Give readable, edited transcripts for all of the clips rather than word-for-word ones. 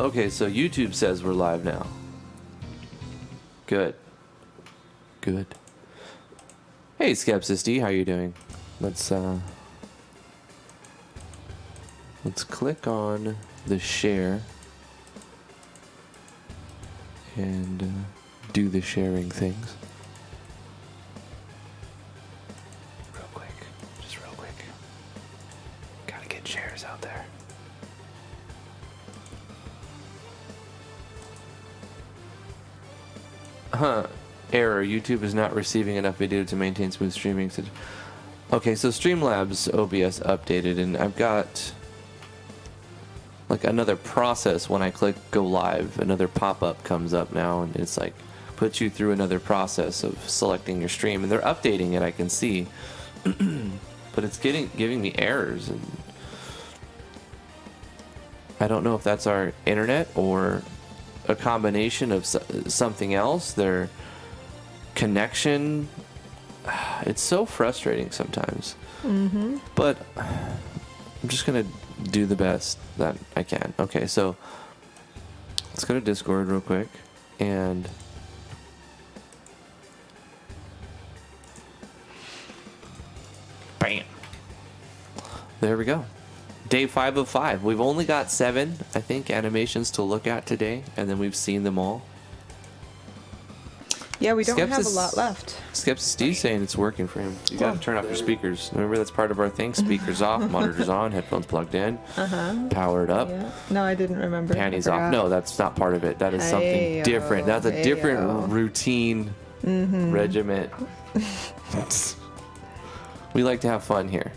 Okay, so YouTube says we're live now. Good. Good. Hey, Skepsis D, how you doing? Let's click on the share and do the sharing things. Real quick. Just real quick. Gotta get shares out there. Error. YouTube is not receiving enough video to maintain smooth streaming. Okay, so Streamlabs OBS updated, and I've got like another process when I click go live. Another pop-up comes up now, and it's like puts you through another process of selecting your stream, and they're updating it. I can see, but it's giving me errors, and I don't know if that's our internet or a combination of something else. Their connection, it's so frustrating sometimes. But I'm just gonna do the best that I can. Okay, so let's go to Discord real quick, and bam, there we go. Day 5 of 5. We've only got 7, I think, animations to look at today, and then we've seen them all. Yeah, we don't have a lot left. Skepsis D saying it's working for him. You gotta turn off your speakers. Remember, that's part of our thing. Speakers off, monitors on, headphones plugged in, powered up. Yeah. No, I didn't remember. Panties off. No, that's not part of it. That is something different. That's a different routine regiment. We like to have fun here.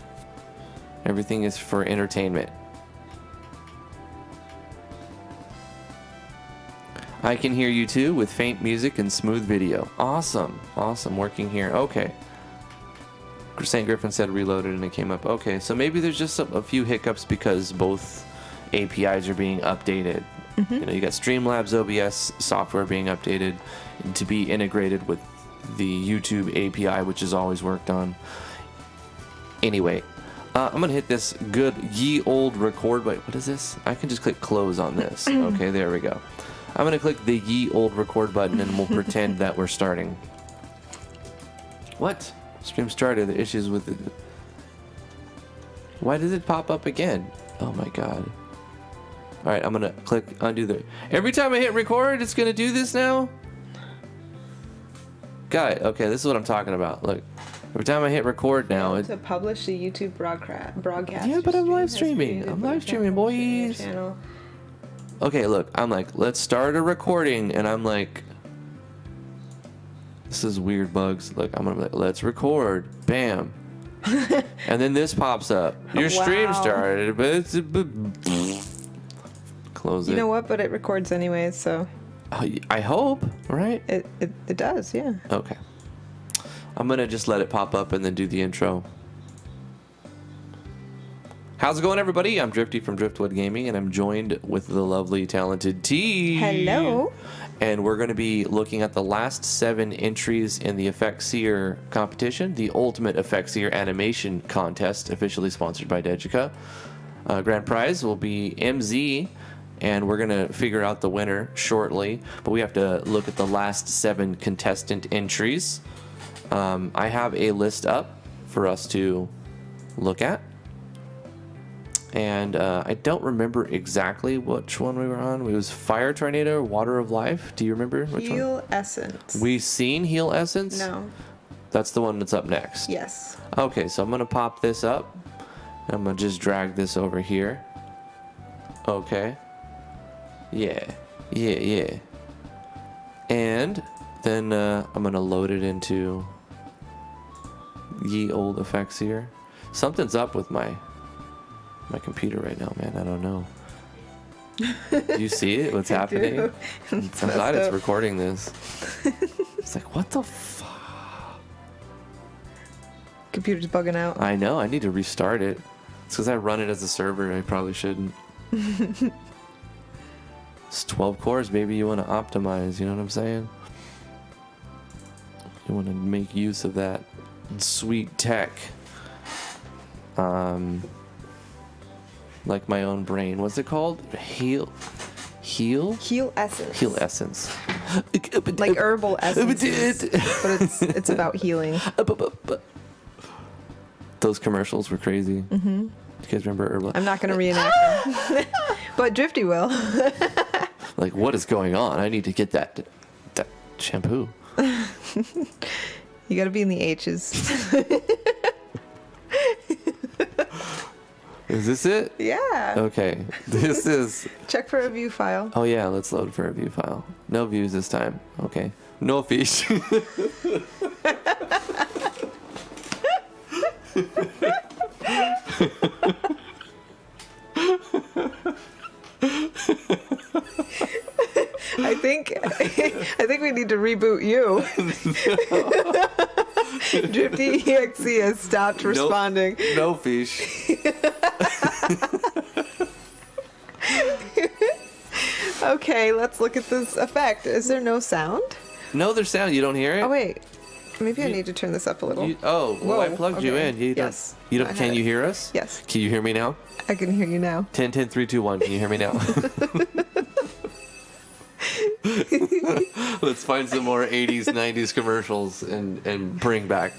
Everything is for entertainment. I can hear you too with faint music and smooth video. Awesome. Awesome. Working here. Okay. St. Griffin said reloaded and it came up. Okay, so maybe there's just a few hiccups because both APIs are being updated. You know, you got Streamlabs OBS software being updated to be integrated with the YouTube API, which is always worked on. Anyway, I'm going to hit this good ye old record button. What is this? I can just click close on this. Okay, there we go. I'm going to click the ye old record button and we'll pretend that we're starting. What? Stream started. The issues with it. Why does it pop up again? Oh my god. Alright, I'm going to click undo the... Every time I hit record, it's going to do this now? Got it. Okay, this is what I'm talking about. Look. Every time I hit record now, to publish the YouTube broadcast. Yeah, but I'm live streaming. I'm live streaming, boys. Okay, look. I'm like, let's start a recording, and I'm like, this is weird bugs. Look, I'm gonna be like, let's record. Bam. And then this pops up. Your stream started, but it's close it. You know what? But it records anyways, so. I hope, right? It does, yeah. Okay. I'm going to just let it pop up and then do the intro. How's it going, everybody? I'm Drifty from Driftwood Gaming, and I'm joined with the lovely, talented T. Hello. And we're going to be looking at the last 7 entries in the Elfkisser competition, the Ultimate Elfkisser Animation Contest, officially sponsored by Dejica. Grand prize will be MZ, and we're going to figure out the winner shortly, but we have to look at the last 7 contestant entries. I have a list up for us to look at, and I don't remember exactly which one we were on. It was Fire Tornado, Water of Life. Do you remember which one? Heal Essence. We seen Heal Essence? No. That's the one that's up next. Yes. Okay, so I'm gonna pop this up. I'm gonna just drag this over here. Okay. Yeah. And then I'm gonna load it into ye old Elfkisser. Something's up with my computer right now, man. I don't know. You see it? What's happening? I'm glad it's recording this. It's like, what the fuck? Computer's bugging out. I know. I need to restart it. It's because I run it as a server. I probably shouldn't. It's 12 cores, baby. You want to optimize. You know what I'm saying? You want to make use of that sweet tech. Like my own brain. What's it called? Heal essence. Heal essence. Like herbal essences. But it's about healing. Those commercials were crazy. Mm-hmm. You guys remember herbal? I'm not going to reenact them. But Drifty will. Like, what is going on? I need to get that shampoo. You got to be in the H's. Is this it? Yeah. Okay. This is... Check for a view file. Oh, yeah. Let's load for a view file. No views this time. Okay. No fish. I think we need to reboot you. Drifty EXE has stopped responding. No fish. Okay, let's look at this effect. Is there no sound? No, there's sound. You don't hear it? Oh wait, maybe I need to turn this up a little. Well, I plugged you okay. in. You don't, Yes. You don't. I Can had you it. hear us? Yes. Can you hear me now? I can hear you now. 10, 10, 3, 2, 1. Can you hear me now? Let's find some more 80s, 90s commercials and bring back.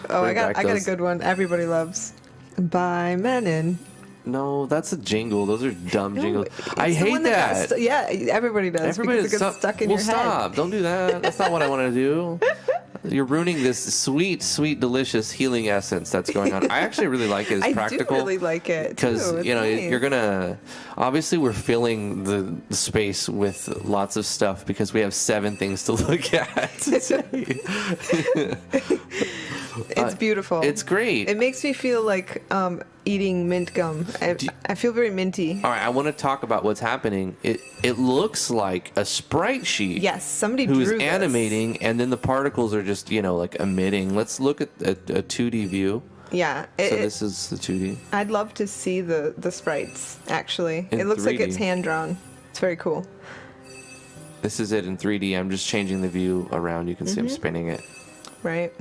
Oh, I bring got back a good one. Everybody loves. By Menon. No, that's a jingle. Those are dumb No, jingles. it's I the hate one that. got yeah, everybody does. Everybody because it gets stuck in your head. Stop. Don't do that. That's not what I want to do. You're ruining this sweet, sweet, delicious healing essence that's going on. I actually really like it. It's practical. I do really like it Because, too. you're going to... Obviously, we're filling the space with lots of stuff because we have 7 things to look at. It's beautiful. It's great. It makes me feel like eating mint gum. I feel very minty. All right, I want to talk about what's happening. It looks like a sprite sheet. Yes, somebody who's drew this. animating, and then the particles are just like emitting. Let's look at a 2D view. Yeah. So this is the 2D. I'd love to see the sprites, actually. In It looks like 3D. it's hand-drawn. It's very cool. This is it in 3D. I'm just changing the view around. You can see I'm spinning it. Right.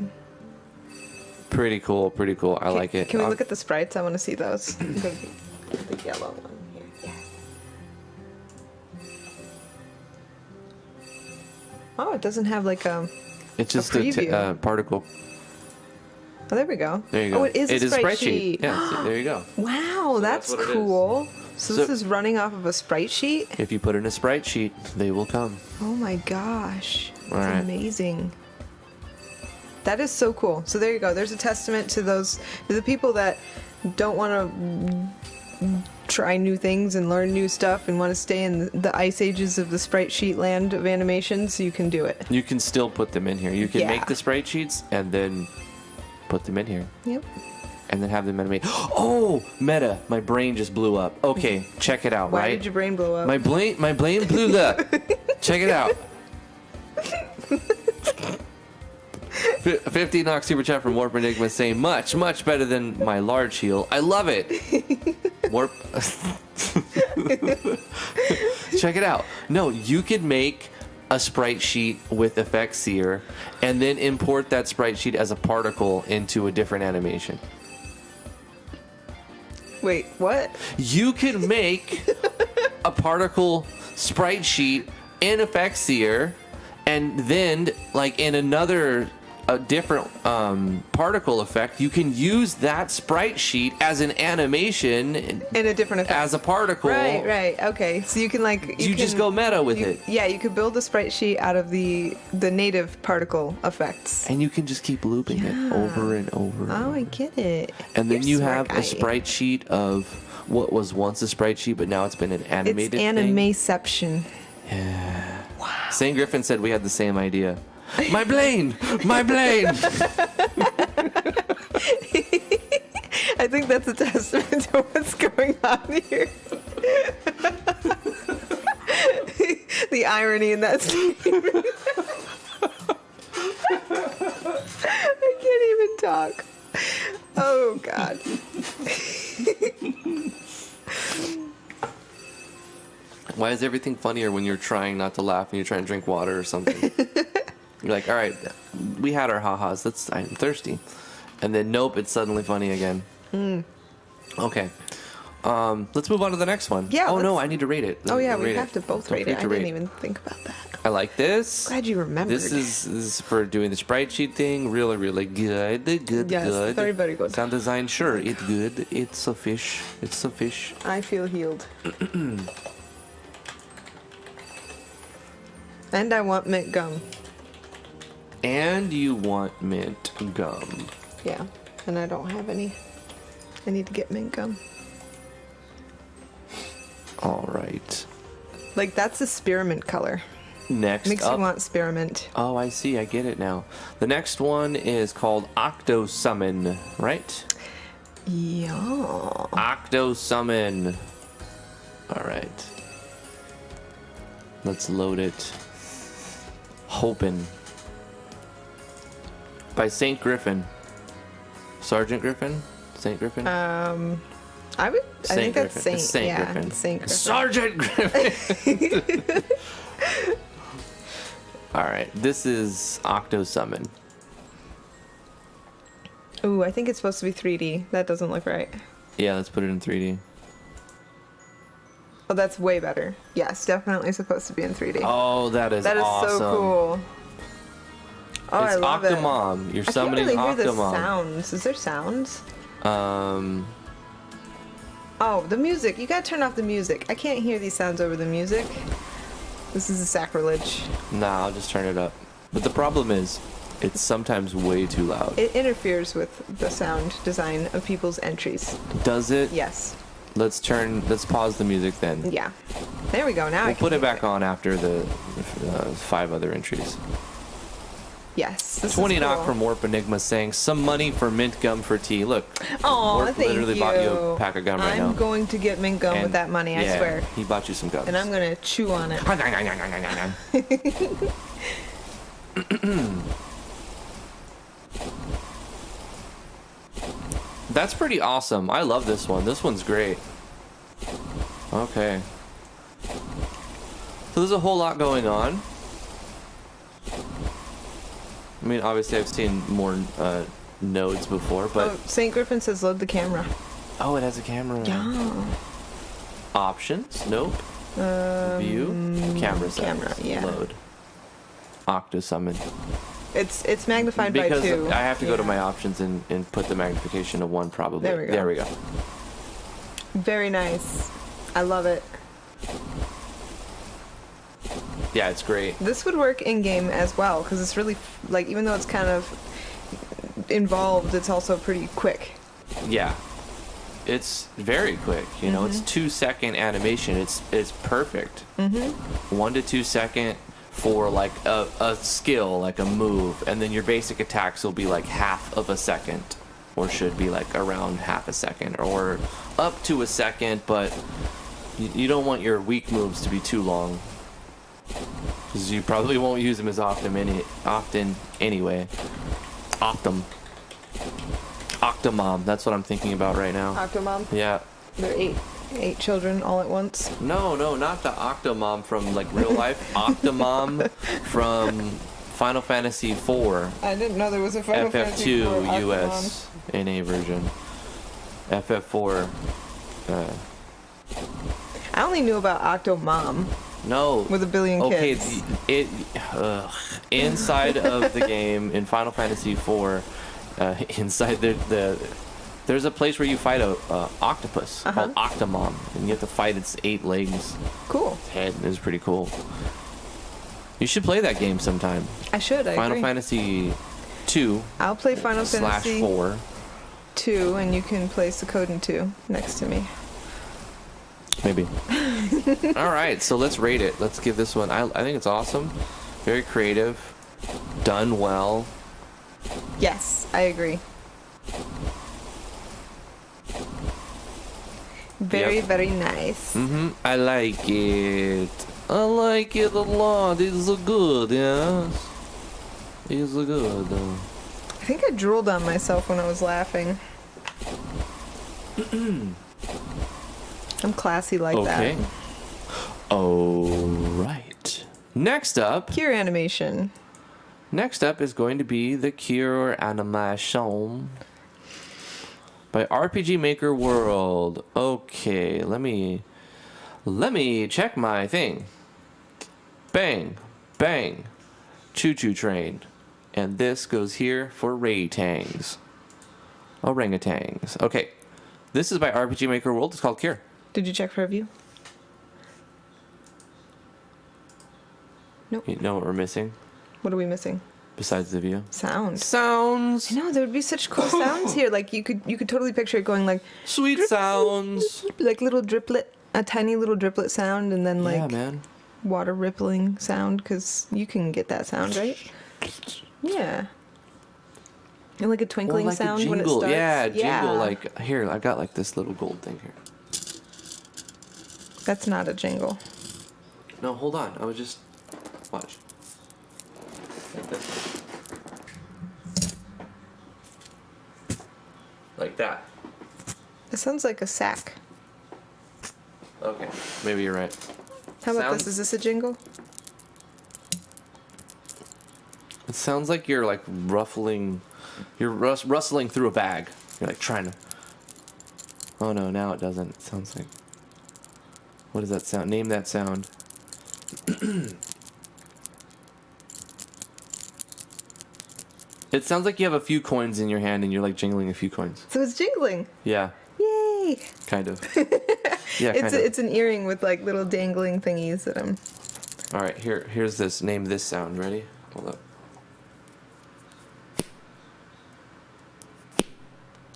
Pretty cool. Pretty cool. I like it. Can we look at the sprites? I want to see those. The yellow one here. Yeah. Oh, it doesn't have like a... It's just preview. particle. Oh, there we go. There you go. Oh, it is a sprite sheet. Yeah, see, there you go. Wow, that's that's what it is. cool. So this So- is running off of a sprite sheet? If you put in a sprite sheet, they will come. Oh my gosh. That's All right. amazing. That is so cool. So there you go. There's a testament to the people that don't want to try new things and learn new stuff and want to stay in the ice ages of the sprite sheet land of animations. You can do it. You can still put them in here. You can Yeah. make the sprite sheets and then put them in here. Yep. And then have them animate. Oh, meta! My brain just blew up. Okay, check it out. Why right? did your brain blow up? My brain blew up. Check it out. 50 knock super chat from Warp Enigma saying much better than my large heal. I love it. Warp. Check it out. No, you could make a sprite sheet with Elfkisser and then import that sprite sheet as a particle into a different animation. Wait, what? You could make a particle sprite sheet in Elfkisser and then like in a different particle effect, you can use that sprite sheet as an animation In a different effect. as a particle. Right. Okay. So you can You just go meta with it. Yeah, you could build a sprite sheet out of the native particle effects. And you can just keep looping it over and over. Oh, I get it. And then You're you smart have guy. a sprite sheet of what was once a sprite sheet, but now it's been an animated It's thing. animaception. St. Griffin said we had the same idea. My brain! My brain! I think that's a testament to what's going on here. The irony in that statement. I can't even talk. Oh, God. Why is everything funnier when you're trying not to laugh and you're trying to drink water or something? You're like, all right, we had our ha-has. I'm thirsty. And then, nope, it's suddenly funny again. Okay. Let's move on to the next one. Yeah, Oh no, let's- I need to rate it. Oh yeah, Rate we it. have to both Don't rate it. forget I to didn't rate even think about that. I like this. Glad you remembered. This is for doing the sprite sheet thing. Really, really good. Good, Yes, good. very, very good. Sound design, sure, it's good. It's a fish. It's a fish. I feel healed. And I want mint gum. And you want mint gum. Yeah, and I don't have any. I need to get mint gum. All right. Like, that's a spearmint color. Next Makes up. you want spearmint. Oh, I see. I get it now. The next one is called Octo Summon, right? Yeah. Octo Summon. All right. Let's load it. Hopin. By Saint Griffin. Sergeant Griffin? Saint Griffin? I think that's Griffin. Saint. It's Saint yeah, Griffin. it's Saint Griffin. Sergeant Griffin! Alright, this is Octo Summon. Ooh, I think it's supposed to be 3D. That doesn't look right. Yeah, let's put it in 3D. Oh, that's way better. Yes, definitely supposed to be in 3D. Oh, that is That is awesome. so cool. Oh, It's I love Octomom. it. You're I can't summoning really hear the Octomom. sounds. Is there sounds? Um, Oh, the music. You gotta turn off the music. I can't hear these sounds over the music. This is a sacrilege. nah, I'll just turn it up. But the problem is, it's sometimes way too loud. It interferes with the sound design of people's entries. Does it? Yes. Let's pause the music then. Yeah. There we go. Now I We'll can put it hear back on after the 5 other entries. Yes. This 20 is knock cool. from Warp Enigma saying, some money for mint gum for tea. Look, Aw, Warp thank literally you. bought you a pack of gum right now. I'm going to get mint gum with And- that money, I yeah, swear. he bought you some gums. And I'm gonna chew on it. That's pretty awesome. I love this one. This one's great. Okay. So there's a whole lot going on. I mean, obviously I've seen more nodes before, but... Oh, St. Griffin says load the camera. Oh, it has a camera. Yeah. Options? Nope. View? Camera settings. camera, yeah. Load. Octo Summon. It's magnified Because by 2. I have to go to Yeah. my options and put the magnification to 1 probably. There we go. Very nice. I love it. Yeah, it's great. This would work in game as well because it's really like, even though it's kind of involved, it's also pretty quick. Yeah. It's very quick, you know. It's 2-second animation. It's perfect. 1 to 2 second for like a skill, like a move, and then your basic attacks will be like half of a second, or should be like around half a second, or up to a second. But you don't want your weak moves to be too long, because you probably won't use them as often anyway. Octomom, that's what I'm thinking about right now. Octomom. Yeah. There are 8 children all at once. No, not the Octomom from like real life. Octomom from Final Fantasy IV, I didn't know there was a Final Fantasy IV FF2 Octomom. US NA version. FF4. I only knew about Octomom No. with a billion Okay, kids. inside of the game in Final Fantasy IV, inside there's a place where you fight a octopus called Octomom, and you have to fight its 8 legs. Cool. Head is pretty cool. You should play that game sometime. I should. I Final agree. Fantasy 2 I'll play Final / Fantasy 4. 2, and you can play Suikoden 2 next to me. Maybe. All right, so let's rate it. Let's give this one. I think it's awesome. Very creative. Done well. Yes, I agree. Very, Yep. very nice. I like it. I like it a lot. It's good, yes. It's good. I think I drooled on myself when I was laughing. I'm classy like Okay. that. All right. Next up Cure animation. is going to be the Cure animation. By RPG Maker World. Okay, let me check my thing. Bang, bang, choo-choo train. And this goes here for Raytangs. Orangutans. Okay, this is by RPG Maker World. It's called Cure. Did you check for review? Nope. You know what we're missing? What are we missing? Besides the view? Sound. Sounds. I know, there would be such cool sounds here. Like you could totally picture it going like Sweet sounds. like little driplet, a tiny little driplet sound, and then like Yeah, man. water rippling sound, because you can get that sound, right? Yeah. And like a twinkling like sound a jingle. when it starts. Yeah, jingle. Like here, I got like this little gold thing here. That's not a jingle. No, hold on. I was just watch. Like this. Like that. It sounds like a sack. Okay, maybe you're right. How about Sounds- this? Is this a jingle? It sounds like you're like ruffling. You're rustling through a bag. You're like trying to. Oh no, now it doesn't. It sounds like. What does that sound? Name that sound. It sounds like you have a few coins in your hand and you're like jingling a few coins. So it's jingling. Yeah, Yay! kind of. Yeah, kind of. It's an earring with like little dangling thingies that I'm. All right, here's this. Name this sound. Ready? Hold up.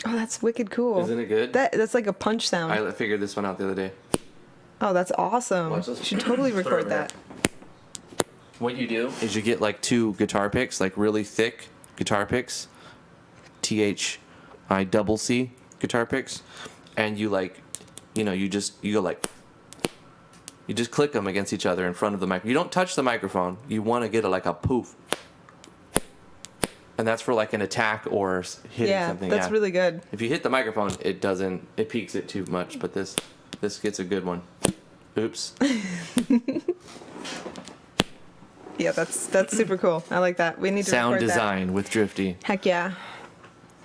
Oh, that's wicked cool. Isn't it good? That's like a punch sound. I figured this one out the other day. Oh, that's awesome. Watch this. You should totally Put it record over there. that. What you do is you get like 2 guitar picks, like really thick guitar picks, THICC guitar picks, and you like, you go like, you just click them against each other in front of the mic. You don't touch the microphone. You want to get like a poof, and that's for like an attack or hitting something. That's really good. If you hit the microphone, it peaks it too much, but this gets a good one. Oops. Yeah, that's super cool. I like that. We need to Sound record design with Drifty. that. Heck yeah.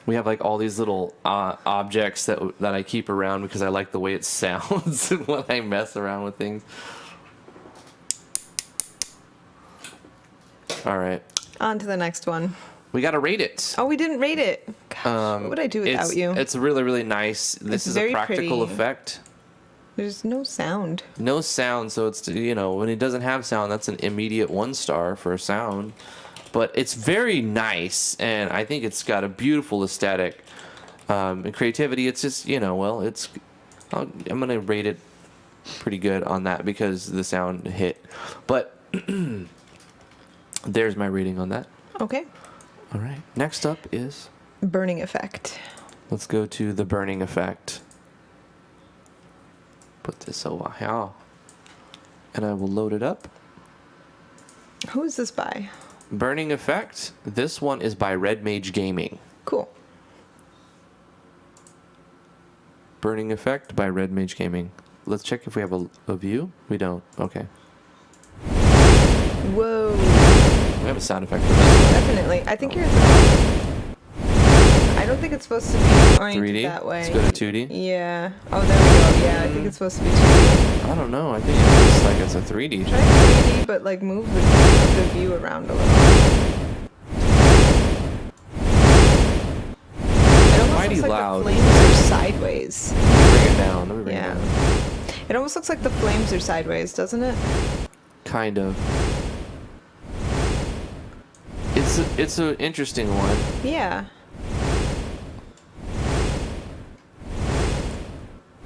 We have like all these little objects that I keep around because I like the way it sounds when I mess around with things. All right, On to the next one. we gotta rate it. Oh, we didn't rate it. Gosh, what would I do without you? It's really, really nice. This It's is a very practical pretty. effect. There's no sound. No sound, so it's when it doesn't have sound, that's an immediate 1-star for a sound. But it's very nice, and I think it's got a beautiful aesthetic and creativity. It's just I'm gonna rate it pretty good on that because the sound hit. But there's my rating on that. Okay. All right. Next up is Burning effect. let's go to the burning effect. Put this over here, and I will load it up. Who is this by? Burning Effect. This one is by Red Mage Gaming. Cool. Burning Effect by Red Mage Gaming. Let's check if we have a view. We don't. Okay. Whoa. We have a sound effect for this. Definitely. I think you're at the... I don't think it's supposed to be oriented 3D. that way. Let's go to 2D. Yeah. Oh, there we go. Yeah, I think it's supposed to be 2D. I don't know. I think it's like it's a 3D. Try 3D, but like move the view around a little. It almost Mighty looks like loud. the flames are sideways. Bring it down. Let me bring it Yeah. down. It almost looks like the flames are sideways, doesn't it? Kind of. It's an interesting one. Yeah.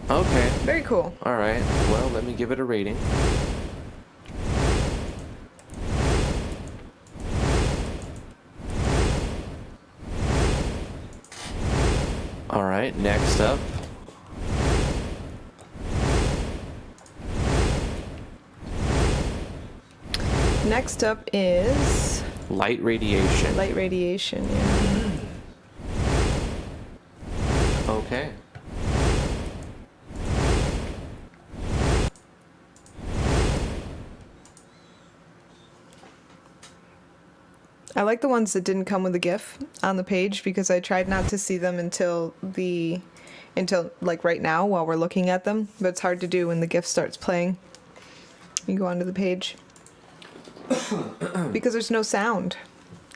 Okay. Very cool. All right. Well, let me give it a rating. All right. Next up. Next up is Light radiation. light radiation. Yeah. Okay. I like the ones that didn't come with a GIF on the page because I tried not to see them until the until like right now while we're looking at them, but it's hard to do when the GIF starts playing. You go onto the page. Because there's no sound.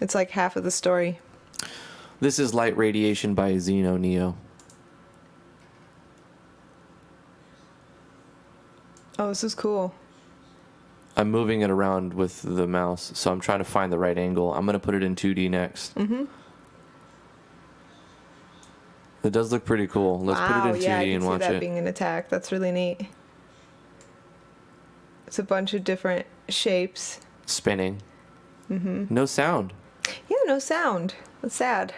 It's like half of the story. This is Light Radiation by Xeno Neo. Oh, this is cool. I'm moving it around with the mouse, so I'm trying to find the right angle. I'm going to put it in 2D next. Mm-hmm. It does look pretty cool. Let's put it in 2D yeah, I can and see watch that it. being an attack. That's really neat. It's a bunch of different shapes. Spinning. Mm-hmm. No sound. Yeah, no sound. That's sad.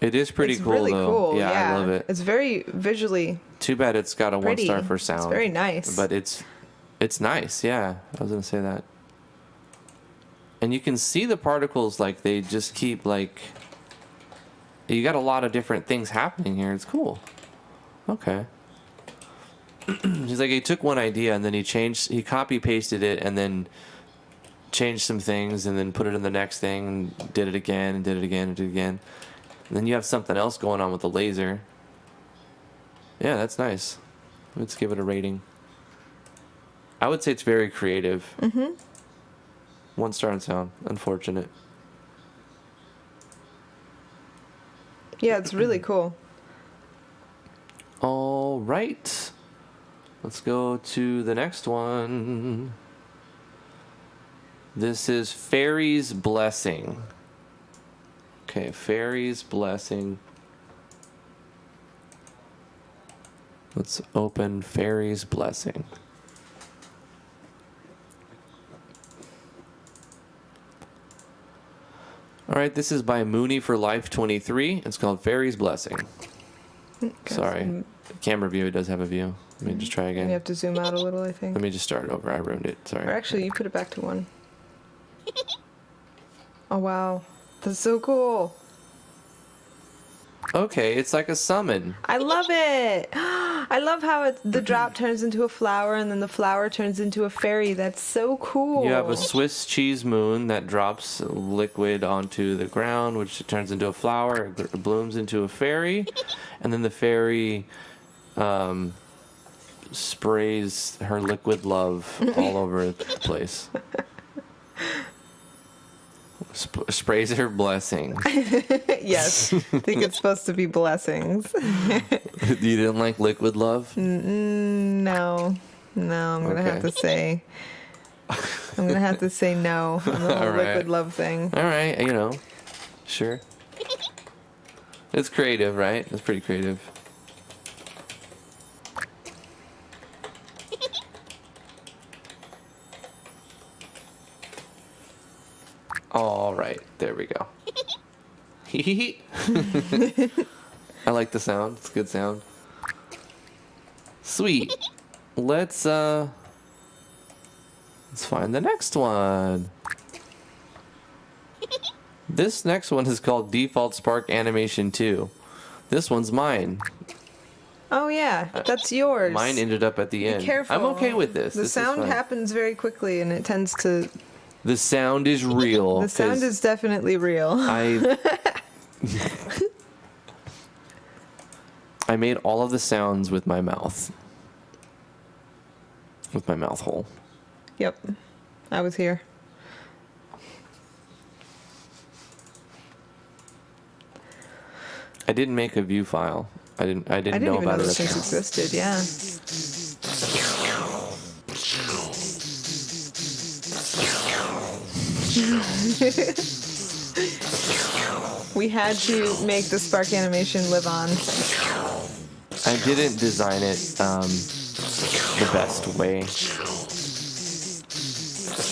It is pretty it's cool, really though. cool. Yeah, I love it. It's very visually Too bad it's got a pretty. 1 star for sound. It's very nice. But it's nice, yeah. I was going to say that. And you can see the particles, like, they just keep, like... You got a lot of different things happening here. It's cool. Okay. He's like, he took one idea, and then he copy-pasted it, and then changed some things, and then put it in the next thing, and did it again, and did it again, and did it again. And then you have something else going on with the laser. Yeah, that's nice. Let's give it a rating. I would say it's very creative. Mm-hmm. 1 star in sound. Unfortunate. Yeah, it's really cool. All right. Let's go to the next one. This is Fairy's Blessing. Okay, Fairy's Blessing. Let's open Fairy's Blessing. All right, this is by Mooney for Life 23. It's called Fairy's Blessing. Sorry, the camera view, it does have a view. Let me just try again. You have to zoom out a little, I think. Let me just start over. I ruined it. Sorry. Or actually, you put it back to 1. Oh, wow. That's so cool. Okay, it's like a summon. I love it. I love how the drop turns into a flower and then the flower turns into a fairy. That's so cool. You have a Swiss cheese moon that drops liquid onto the ground, which turns into a flower, it blooms into a fairy, and then the fairy sprays her liquid love all over the place. Sprays her blessing. Yes. I think it's supposed to be blessings. You didn't like liquid love? No. No, I'm going to have to say... I'm going to have to say no on the whole liquid love thing. All right, sure. It's creative, right? It's pretty creative. All right, there we go. I like the sound. It's a good sound. Sweet. Let's find the next one. This next one is called Default Spark Animation 2. This one's mine. Oh, yeah. That's yours. Mine ended up at the end. Be careful. I'm okay with this. The sound happens very quickly, and it tends to... The sound is real. The sound is definitely real. I made all of the sounds with my mouth. With my mouth hole. Yep. I was here. I didn't make a view file. I didn't know even about know it. those things existed, yeah. We had to make the spark animation live on. I didn't design it the best way.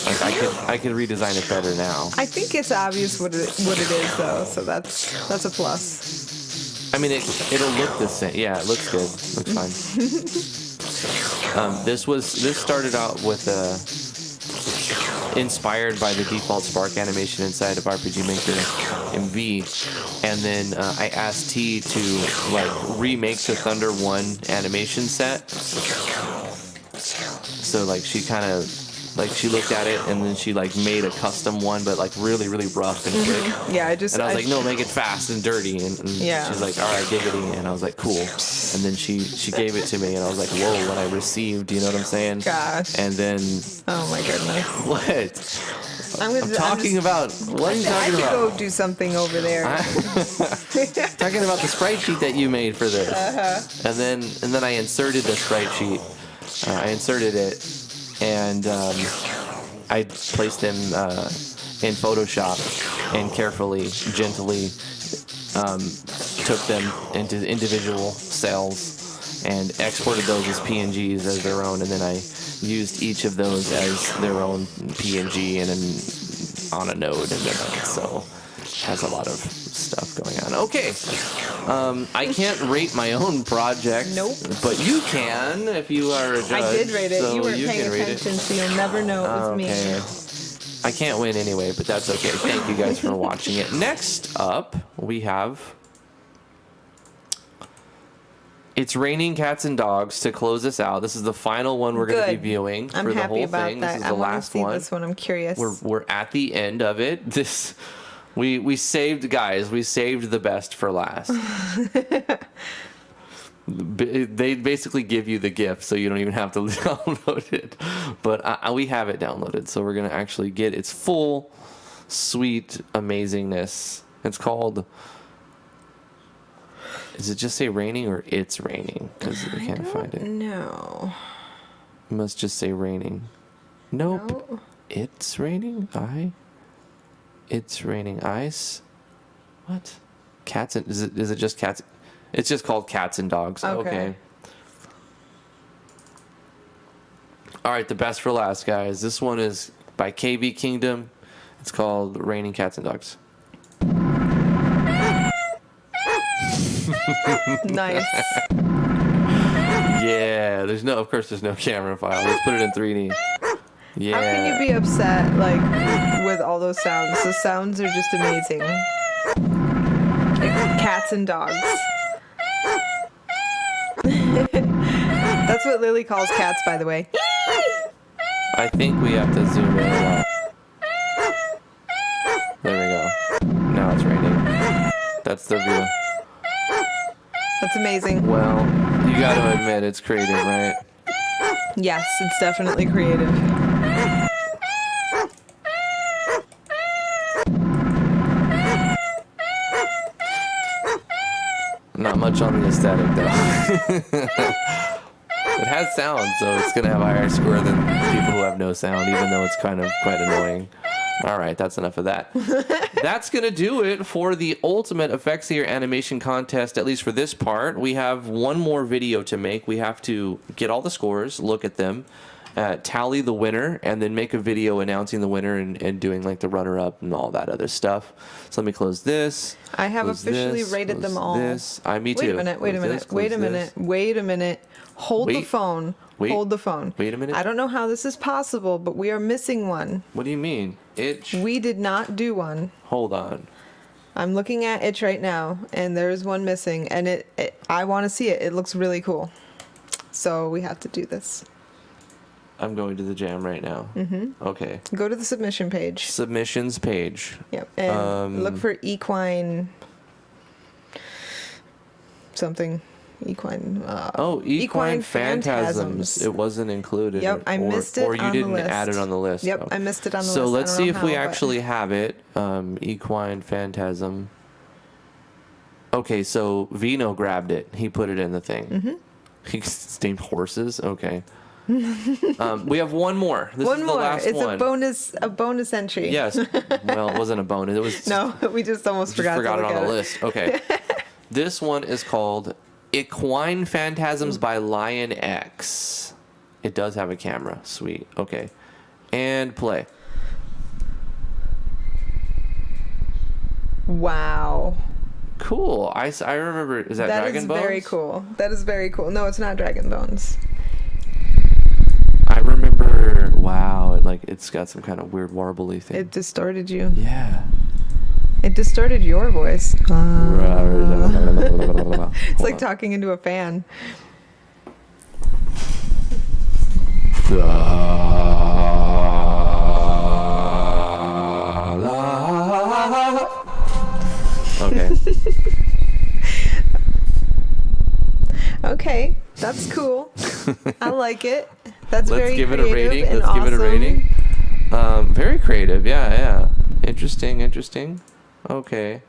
Like I could redesign it better now. I think it's obvious what it is though, so that's a plus. I mean, it'll look the same. Yeah, it looks good. Looks fine. This started out with inspired by the default spark animation inside of RPG Maker MV, and then I asked T to like remake the Thunder 1 animation set. So like she kind of Like she looked at it and then she like made a custom one, but like really, really rough and quick. Yeah, And I was like, no, make it fast and dirty. And Yeah. she's like, all right, giggity. And I was like, cool. And then she gave it to me, and I was like, whoa, what I received. You know what I'm saying? Gosh. And then Oh my goodness. what? I'm Talking about what are you I talking could about? go do something over there. Talking about the sprite sheet that you made for this. And then I inserted the sprite sheet. I inserted it, and I placed them in Photoshop and carefully, gently took them into individual cells and exported those as PNGs as their own, and then I used each of those as their own PNG and then on a node, and then so it has a lot of stuff going on. Okay, I can't rate my own project. Nope. But you can if you are a judge. I did rate it. So You weren't paying can rate attention, so you'll never know it was me. Okay. I can't win anyway, but that's okay. Thank you guys for watching it. Next up, we have It's Raining Cats and Dogs to close us out. This is the final one we're going to be viewing I'm for the happy whole about thing. that. This is I the want to last see one. this one. I'm curious. We're at the end of it. This we saved, guys. We saved the best for last. They basically give you the gift, so you don't even have to download it. But we have it downloaded, so we're gonna actually get its full, sweet amazingness. It's called. Does it just say raining or it's raining? Because I can't find it. No. It must just say raining. Nope. No. It's raining. It's raining ice. What? Cats and is it just cats? It's just called Cats and Dogs. Okay. All right, the best for last, guys. This one is by KB Kingdom. It's called Raining Cats and Dogs. Nice. Yeah, of course there's no camera file. Let's put it in 3D. Yeah. How can you be upset with all those sounds? The sounds are just amazing. Cats and dogs. That's what Lily calls cats, by the way. I think we have to zoom in a lot. There we go. Now it's raining. That's the view. That's amazing. Well, you got to admit it's creative, right? Yes, it's definitely creative. Not much on the aesthetic, though. It has sound, so it's going to have a higher score than people who have no sound, even though it's kind of quite annoying. All right, that's enough of that. That's going to do it for the Ultimate Elfkisser Animation Contest, at least for this part. We have one more video to make. We have to get all the scores, look at them, tally the winner, and then make a video announcing the winner and doing like the runner-up and all that other stuff. So let me close this. I have officially rated them all. Me too. Wait a minute. Hold the phone. Hold the phone. Wait a minute. I don't know how this is possible, but we are missing one. What do you mean? We did not do one. Hold on. I'm looking at Itch right now, and there's one missing, and I want to see it. It looks really cool. So we have to do this. I'm going to the jam right now. Mm-hmm. Okay. Go to the submission page. Submissions page. Yep. And look for Equine something. Equine. Equine Phantasms. It wasn't included. Yep, I missed it or you on the didn't list. add it on the list. Yep, I missed it on the list. So let's see if we but- actually have it. Equine Phantasm. Okay, so Vino grabbed it. He put it in the thing. Mm-hmm. He's named horses. Okay. We have one more. This is the last it's one. a bonus entry. Yes. Well, it wasn't a bonus. It was. No, we just almost forgot it to look on at the it. list. Okay. This one is called Equine Phantasms by Lion X. It does have a camera. Sweet. Okay. And play. Wow. Cool. I remember. Is that Dragon Bones? That is very cool. That is very cool. No, it's not Dragon Bones. I remember. Wow. It's got some kind of weird warbly thing. It distorted you. Yeah. It distorted your voice. It's like talking into a fan. Okay, that's cool. I like it. That's Let's very give it a creative rating. and Let's give it a awesome. rating. Very creative. Yeah. Interesting. Okay.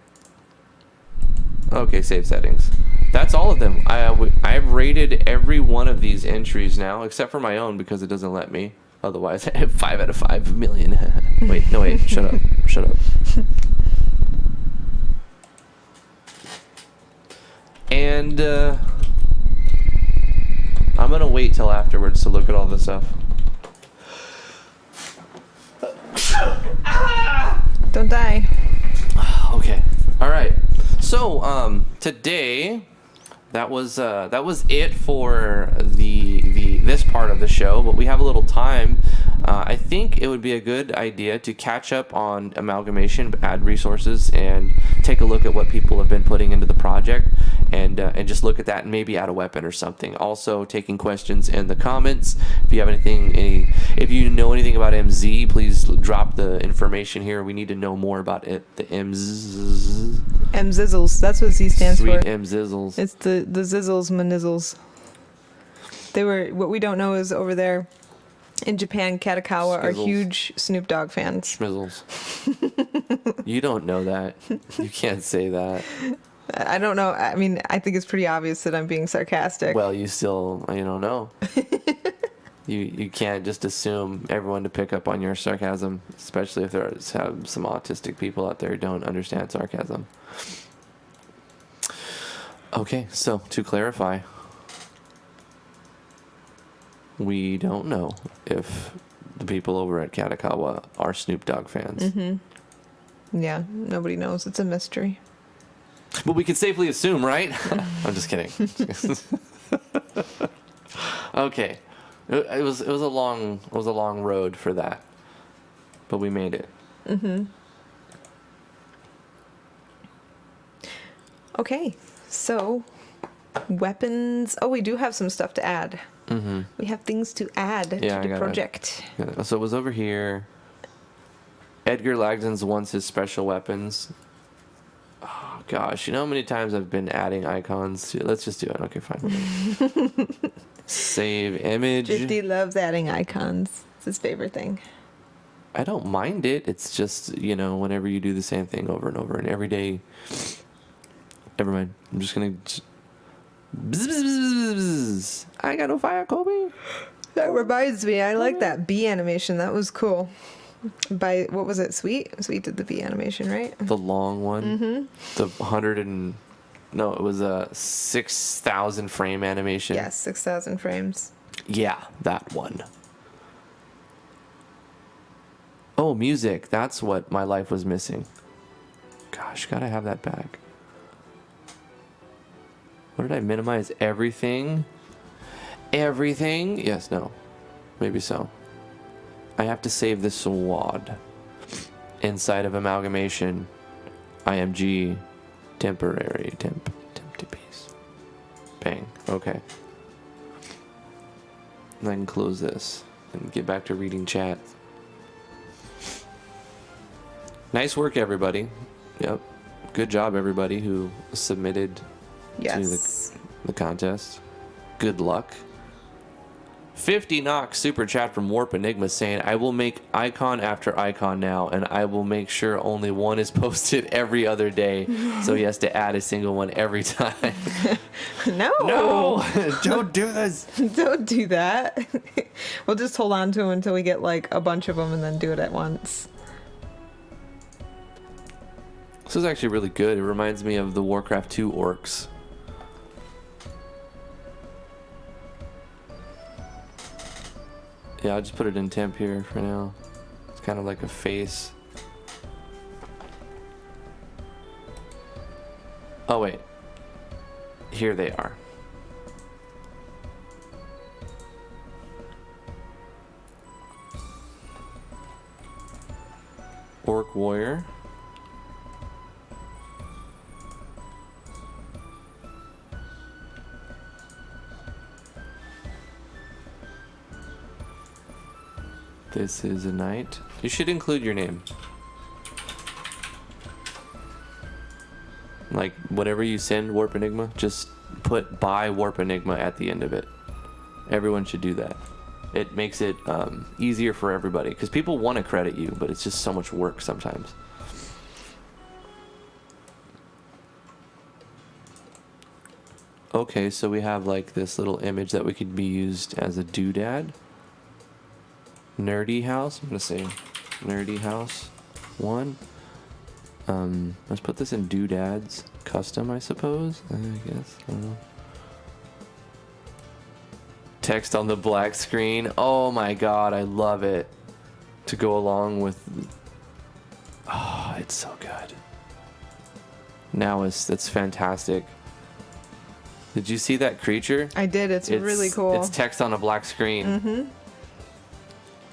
Okay, save settings. That's all of them. I've rated every one of these entries now, except for my own because it doesn't let me. Otherwise, I have 5 out of 5 million. Wait. Shut up. And I'm gonna wait till afterwards to look at all this stuff. Don't die. Okay. All right. So today, that was it for the this part of the show. But we have a little time. I think it would be a good idea to catch up on Amalgamation, add resources, and take a look at what people have been putting into the project, and just look at that and maybe add a weapon or something. Also, taking questions in the comments. If you have if you know anything about MZ, please drop the information here. We need to know more about it. The MZ. M-Zizzles. That's what Z stands Sweet for. M-Zizzles. It's the Zizzles Manizzles. What we don't know is over there in Japan, Katakawa are Skizzles. huge Snoop Dogg fans. Schmizzles. You don't know that. You can't say that. I don't know. I mean, I think it's pretty obvious that I'm being sarcastic. Well, you don't know. You can't just assume everyone to pick up on your sarcasm, especially if there's some autistic people out there who don't understand sarcasm. Okay, so to clarify, we don't know if the people over at Katakawa are Snoop Dogg fans. Mm-hmm. Yeah, nobody knows. It's a mystery. But we can safely assume, right? I'm just kidding. Okay. It was a long road for that. But we made it. Mm-hmm. Okay, so weapons. Oh, we do have some stuff to add. Mm-hmm. We have things to add to the project. So it was over here. Edgar Lagden's wants his special weapons. Oh, gosh. You know how many times I've been adding icons? Let's just do it. Okay, fine. Save image. Drifty loves adding icons. It's his favorite thing. I don't mind it. It's just, whenever you do the same thing over and over and every day. Never mind. I'm just going to... Bzz, bzz, bzz, bzz. I got no fire, Kobe. That reminds me, I like that bee animation. That was cool. By, what was it, Sweet? Sweet did the bee animation, right? The long one? Mm-hmm. The it was a 6,000 frame animation. Yes, 6,000 frames. Yeah, that one. Oh, music. That's what my life was missing. Gosh, gotta have that back. What did I minimize? Everything? Everything? Yes, no. Maybe so. I have to save this SWAD. Inside of Amalgamation. IMG. Temporary. Temp to piece. Bang. Okay. And I can close this. And get back to reading chat. Nice work, everybody. Yep. Good job, everybody who submitted Yes. to the contest. Good luck. 50 Knox super chat from Warp Enigma saying, I will make icon after icon now, and I will make sure only one is posted every other day. So he has to add a single one every time. No, Don't do this. don't do that. We'll just hold on to them until we get like a bunch of them and then do it at once. This is actually really good. It reminds me of the Warcraft 2 orcs. Yeah, I'll just put it in temp here for now. It's kind of like a face. Oh, wait. Here they are. Orc Warrior. This is a knight. You should include your name. Like, whatever you send Warp Enigma, just put buy Warp Enigma at the end of it. Everyone should do that. It makes it easier for everybody, because people want to credit you, but it's just so much work sometimes. Okay, so we have like this little image that we could be used as a doodad. Nerdy house. I'm gonna say nerdy house 1. Let's put this in doodads custom, I suppose. I guess. I don't know. Text on the black screen. Oh my god, I love it. To go along with. Oh, it's so good. Now that's fantastic. Did you see that creature? I did. It's really cool. It's text on a black screen. Mm-hmm.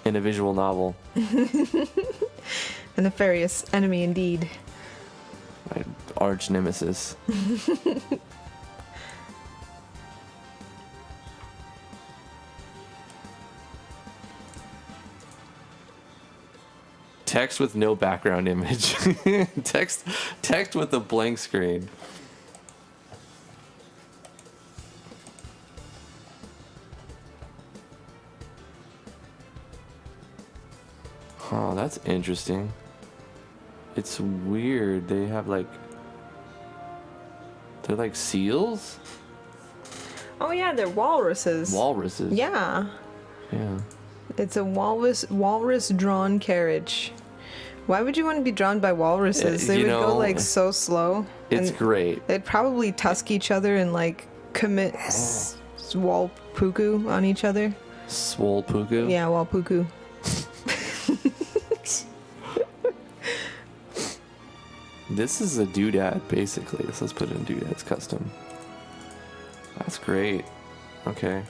In a visual novel. A nefarious enemy indeed. My arch nemesis. Text with no background image. text with a blank screen. Oh, that's interesting. It's weird. They have like... They're like seals? Oh yeah, they're walruses. Walruses. Yeah. Yeah. It's a walrus drawn carriage. Why would you want to be drawn by walruses? They would go like so slow. It's great. They'd probably tusk each other and like commit swalpuku on each other. Swolpuku? Yeah, walpuku. This is a doodad, basically. So let's put it in doodads custom. That's great. Okay.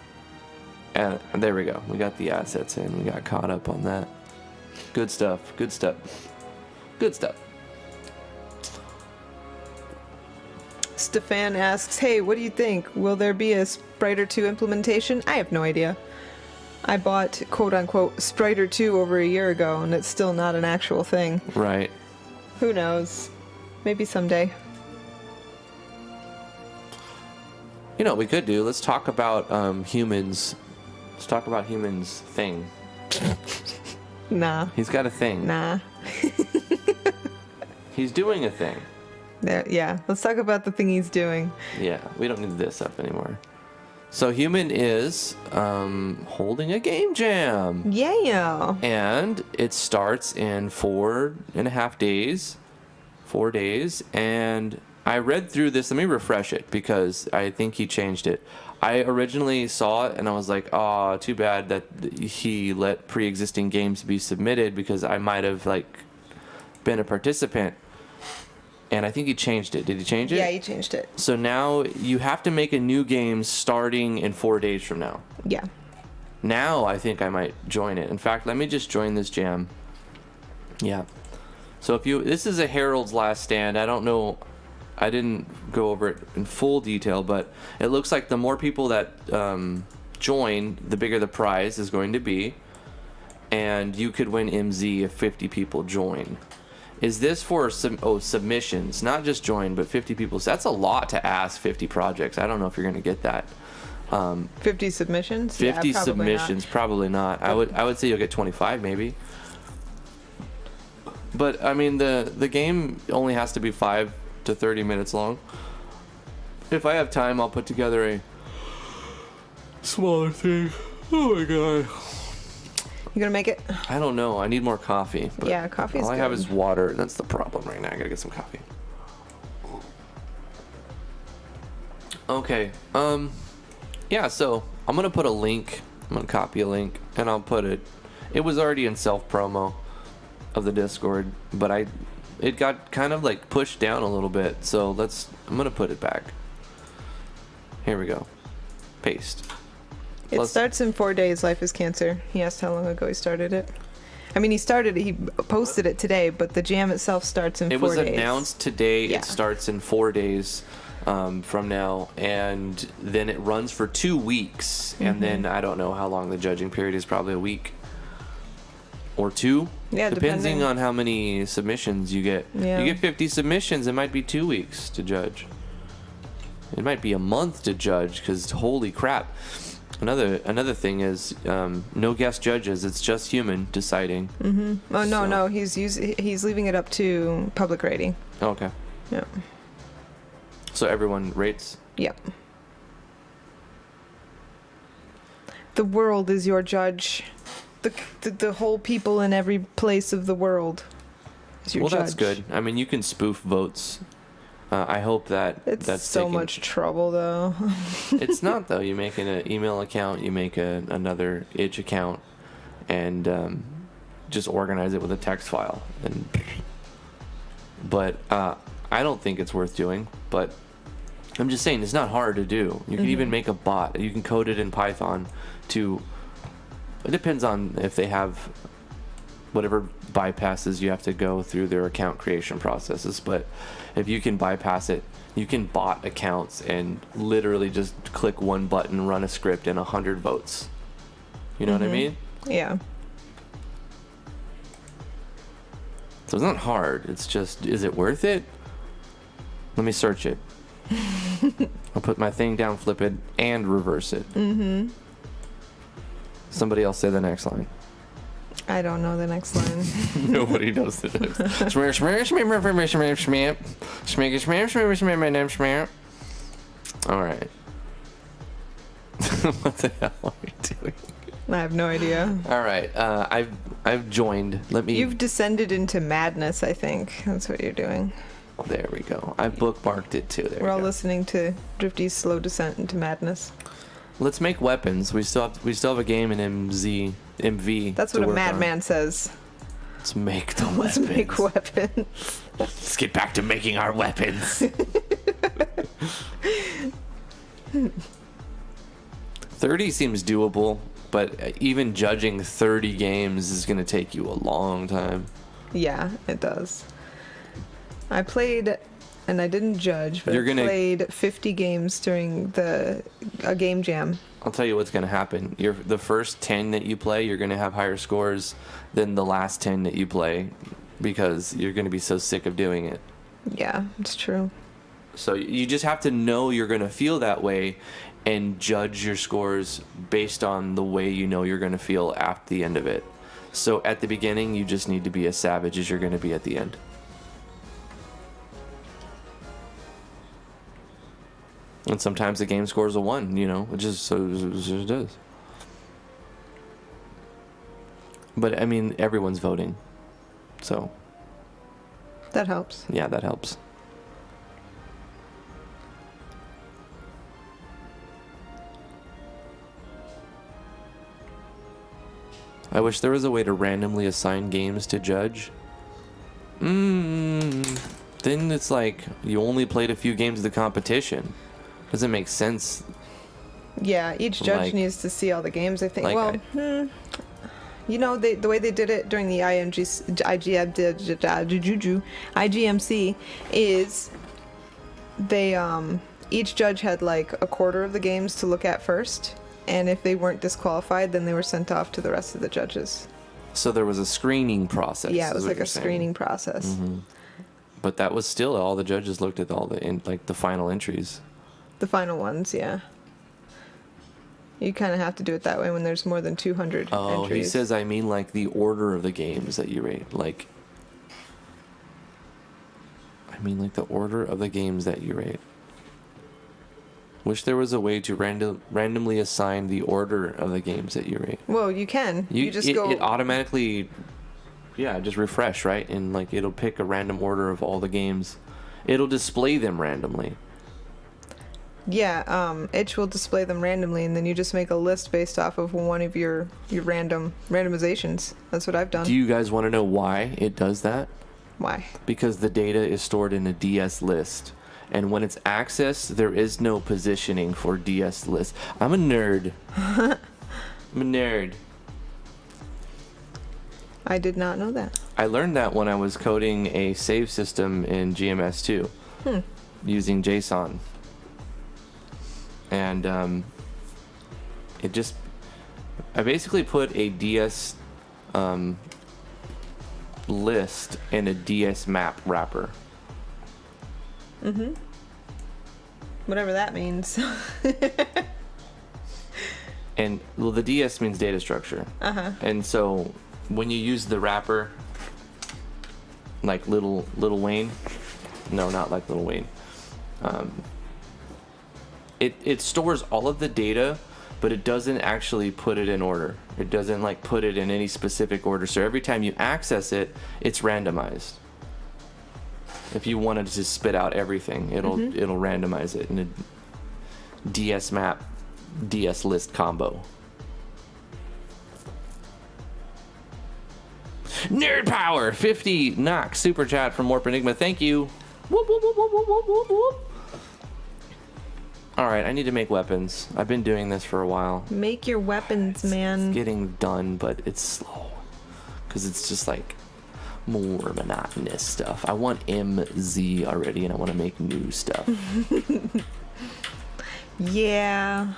And there we go. We got the assets in. We got caught up on that. Good stuff. Good stuff. Good stuff. Stefan asks, hey, what do you think? Will there be a Spriter 2 implementation? I have no idea. I bought, quote-unquote, Spriter 2 over a year ago, and it's still not an actual thing. Right. Who knows? Maybe someday. You know what we could do? Let's talk about humans. Let's talk about humans' thing. Nah. He's got a thing. Nah. He's doing a thing. There, yeah, let's talk about the thing he's doing. Yeah, we don't need this up anymore. So Human is holding a game jam. Yeah. And it starts in 4.5 days. 4 days. And I read through this. Let me refresh it because I think he changed it. I originally saw it and I was like, oh, too bad that he let pre-existing games be submitted because I might have like been a participant. And I think he changed it. Did he change it? Yeah, he changed it. So now you have to make a new game starting in 4 days from now. Yeah. Now I think I might join it. In fact, let me just join this jam. Yeah. So this is a Herald's Last Stand. I don't know. I didn't go over it in full detail, but it looks like the more people that join, the bigger the prize is going to be. And you could win MZ if 50 people join. Is this for submissions? Not just join, but 50 people. So that's a lot to ask 50 projects. I don't know if you're going to get that. 50 submissions? 50 yeah, probably submissions, not. probably not. I would say you'll get 25 maybe. But I mean the game only has to be 5 to 30 minutes long. If I have time, I'll put together a smaller thing. Oh my god. You gonna make it? I don't know. I need more coffee. But yeah, coffee is all good. I have is water. That's the problem right now. I gotta get some coffee. Okay. Yeah, so I'm gonna put a link. I'm gonna copy a link and I'll put it. It was already in self promo of the Discord, but it got kind of like pushed down a little bit. So I'm gonna put it back. Here we go. Paste. It starts in 4 days, Life is Cancer. He asked how long ago he started it. I mean, he posted it today, but the jam itself starts in 4 days. It was announced today. Yeah. It starts in 4 days from now, and then it runs for 2 weeks, and then I don't know how long the judging period is, probably a week. or 2. Yeah, depending depending. on how many submissions you get. Yeah. You get 50 submissions, it might be 2 weeks to judge. It might be a month to judge, because holy crap. Another thing is no guest judges. It's just human deciding. Mm-hmm. Oh no, he's leaving it up to public rating. Okay. Yeah. So everyone rates. Yep. The world is your judge. The whole people in every place of the world is your judge. Well, that's good. I mean, you can spoof votes. I hope that's so much trouble, though. It's not, though. You make an email account, you make another itch account, and just organize it with a text file. But I don't think it's worth doing. But I'm just saying, it's not hard to do. You can even make a bot. You can code it in Python to... It depends on if they have whatever bypasses you have to go through their account creation processes. But if you can bypass it, you can bot accounts and literally just click one button, run a script, and 100 votes. You know what I mean? Yeah. So it's not hard. It's just, is it worth it? Let me search it. I'll put my thing down, flip it, and reverse it. Mm-hmm. Somebody else say the next line. I don't know the next line. Nobody knows the next line. All right. What the hell are we doing? I have no idea. All right. I've joined. You've descended into madness, I think. That's what you're doing. There we go. I bookmarked it too. We're all listening to Drifty's slow descent into madness. Let's make weapons. We still have a game in MV. That's what a madman says. Let's make the weapons. Let's make weapons. Let's get back to making our weapons. 30 seems doable, but even judging 30 games is going to take you a long time. Yeah, it does. I played, and I didn't judge, but I played 50 games during a game jam. I'll tell you what's going to happen. The first 10 that you play, you're going to have higher scores than the last 10 that you play, because you're going to be so sick of doing it. Yeah, it's true. So you just have to know you're going to feel that way and judge your scores based on the way you know you're going to feel at the end of it. So at the beginning, you just need to be as savage as you're going to be at the end. And sometimes the game scores a 1, it just does. But I mean, everyone's voting, so that helps. Yeah, that helps. I wish there was a way to randomly assign games to judge. Then it's like you only played a few games of the competition. Doesn't make sense. Yeah, each judge needs to see all the games, I think. The way they did it during the IGMC is they each judge had like a quarter of the games to look at first, and if they weren't disqualified, then they were sent off to the rest of the judges. So there was a screening process. Yeah, it was like a screening process. Mm-hmm. But that was still all the judges looked at all the final entries. The final ones, yeah. You kind of have to do it that way when there's more than 200 entries. Oh, he says, I mean, like the order of the games that you rate. The order of the games that you rate. Wish there was a way to randomly assign the order of the games that you rate. Well, you can. You just go... It automatically... Yeah, just refresh, right? And it'll pick a random order of all the games. It'll display them randomly. Yeah, itch will display them randomly, and then you just make a list based off of one of your randomizations. That's what I've done. Do you guys want to know why it does that? Why? Because the data is stored in a DS list. And when it's accessed, there is no positioning for DS list. I'm a nerd. I did not know that. I learned that when I was coding a save system in GMS2 using JSON. And I basically put a DS list in a DS map wrapper. Whatever that means. And well, the DS means data structure. And so when you use the wrapper, like Little Wayne, no, not like Little Wayne. It stores all of the data, but it doesn't actually put it in order. It doesn't like put it in any specific order. So every time you access it, it's randomized. If you wanted to spit out everything, it'll randomize it in a DS map, DS list combo. Nerd Power 50 knock super chat from Warp Enigma. Thank you. Whoop, whoop, whoop, whoop, whoop, whoop, whoop. All right, I need to make weapons. I've been doing this for a while. Make your weapons, man. It's getting done, but it's slow because it's just like more monotonous stuff. I want MZ already, and I want to make new stuff. Yeah.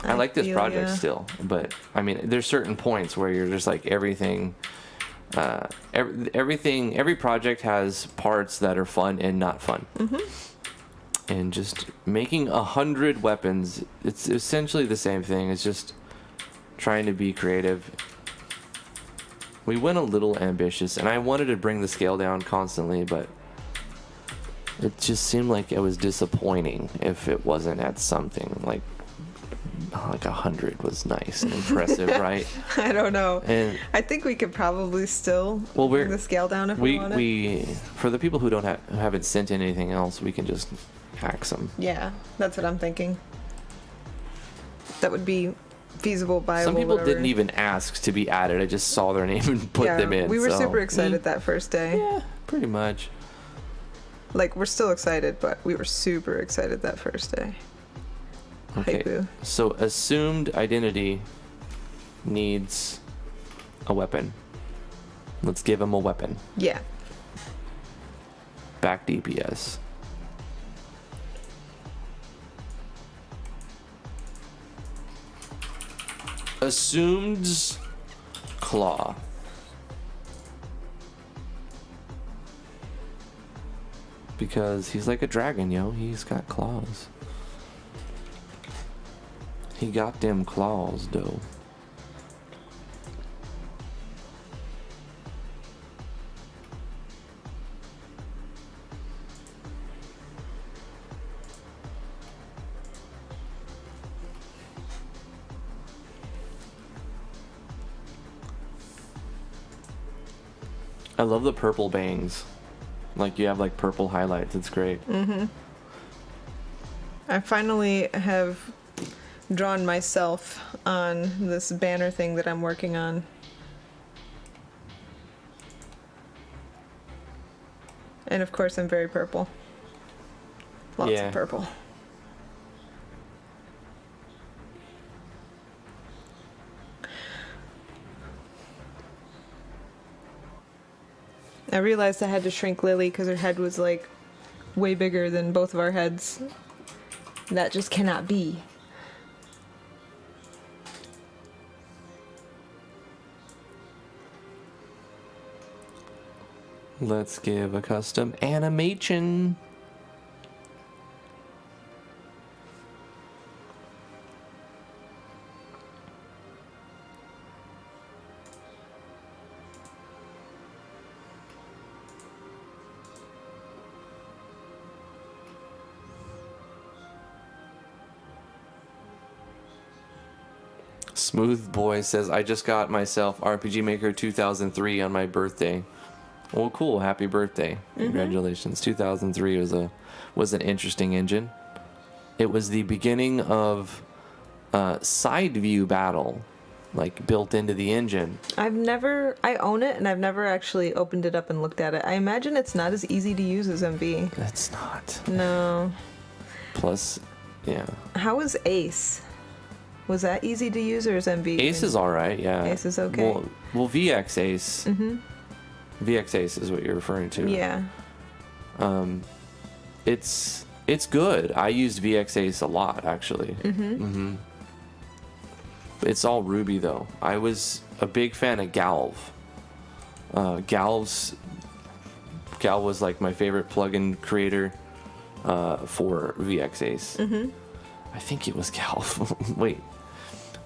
I like this feel project ya. still, but I mean, there's certain points where you're just like everything. Every project has parts that are fun and not fun. And just making 100 weapons, it's essentially the same thing. It's just trying to be creative. We went a little ambitious, and I wanted to bring the scale down constantly, but it just seemed like it was disappointing if it wasn't at something like 100 was nice and impressive, right? I don't know. And I think we could probably still bring the scale down if we want it. We for the people who haven't sent in anything else, we can just axe them. Yeah, that's what I'm thinking. That would be feasible, viable. Some people whatever. didn't even ask to be added. I just saw their name and put them in. We were so. super excited that first day. Yeah, pretty much. Like, we're still excited, but we were super excited that first day. Okay, Haiku. so assumed identity needs a weapon. Let's give him a weapon. Yeah. Back DPS. Assumed claw. Because he's like a dragon, yo. He's got claws. He got them claws, though. I love the purple bangs. Like, you have like purple highlights. It's great. I finally have drawn myself on this banner thing that I'm working on. And of course I'm very purple. Lots Yeah. of purple. I realized I had to shrink Lily because her head was like way bigger than both of our heads. That just cannot be. Let's give a custom animation. Smooth Boy says, I just got myself RPG Maker 2003 on my birthday. Well, cool. Happy birthday. Congratulations. 2003 was an interesting engine. It was the beginning of side view battle, like built into the engine. I own it and I've never actually opened it up and looked at it. I imagine it's not as easy to use as MV. It's not. No. Plus, yeah. How was Ace? Was that easy to use or is MV? Ace is alright, yeah. Ace is okay. Well, VX Ace. VX Ace is what you're referring to. Yeah. It's good. I used VX Ace a lot, actually. It's all Ruby, though. I was a big fan of Galv. Gal was like my favorite plugin creator for VX Ace. I think it was Gal. Wait,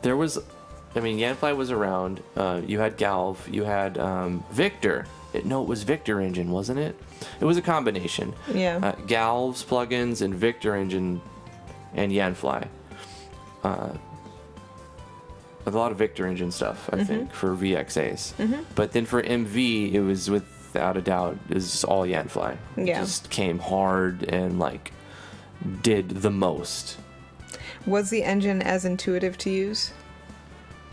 there was, I mean, Yanfly was around. You had Galv, you had Victor. No, it was Victor Engine, wasn't it? It was a combination. Yeah. Galv's plugins and Victor Engine and Yanfly. A lot of Victor Engine stuff, I think, for VX Ace. But then for MV, it was without a doubt, it was just all Yanfly. Yeah. Just came hard and like did the most. Was the engine as intuitive to use?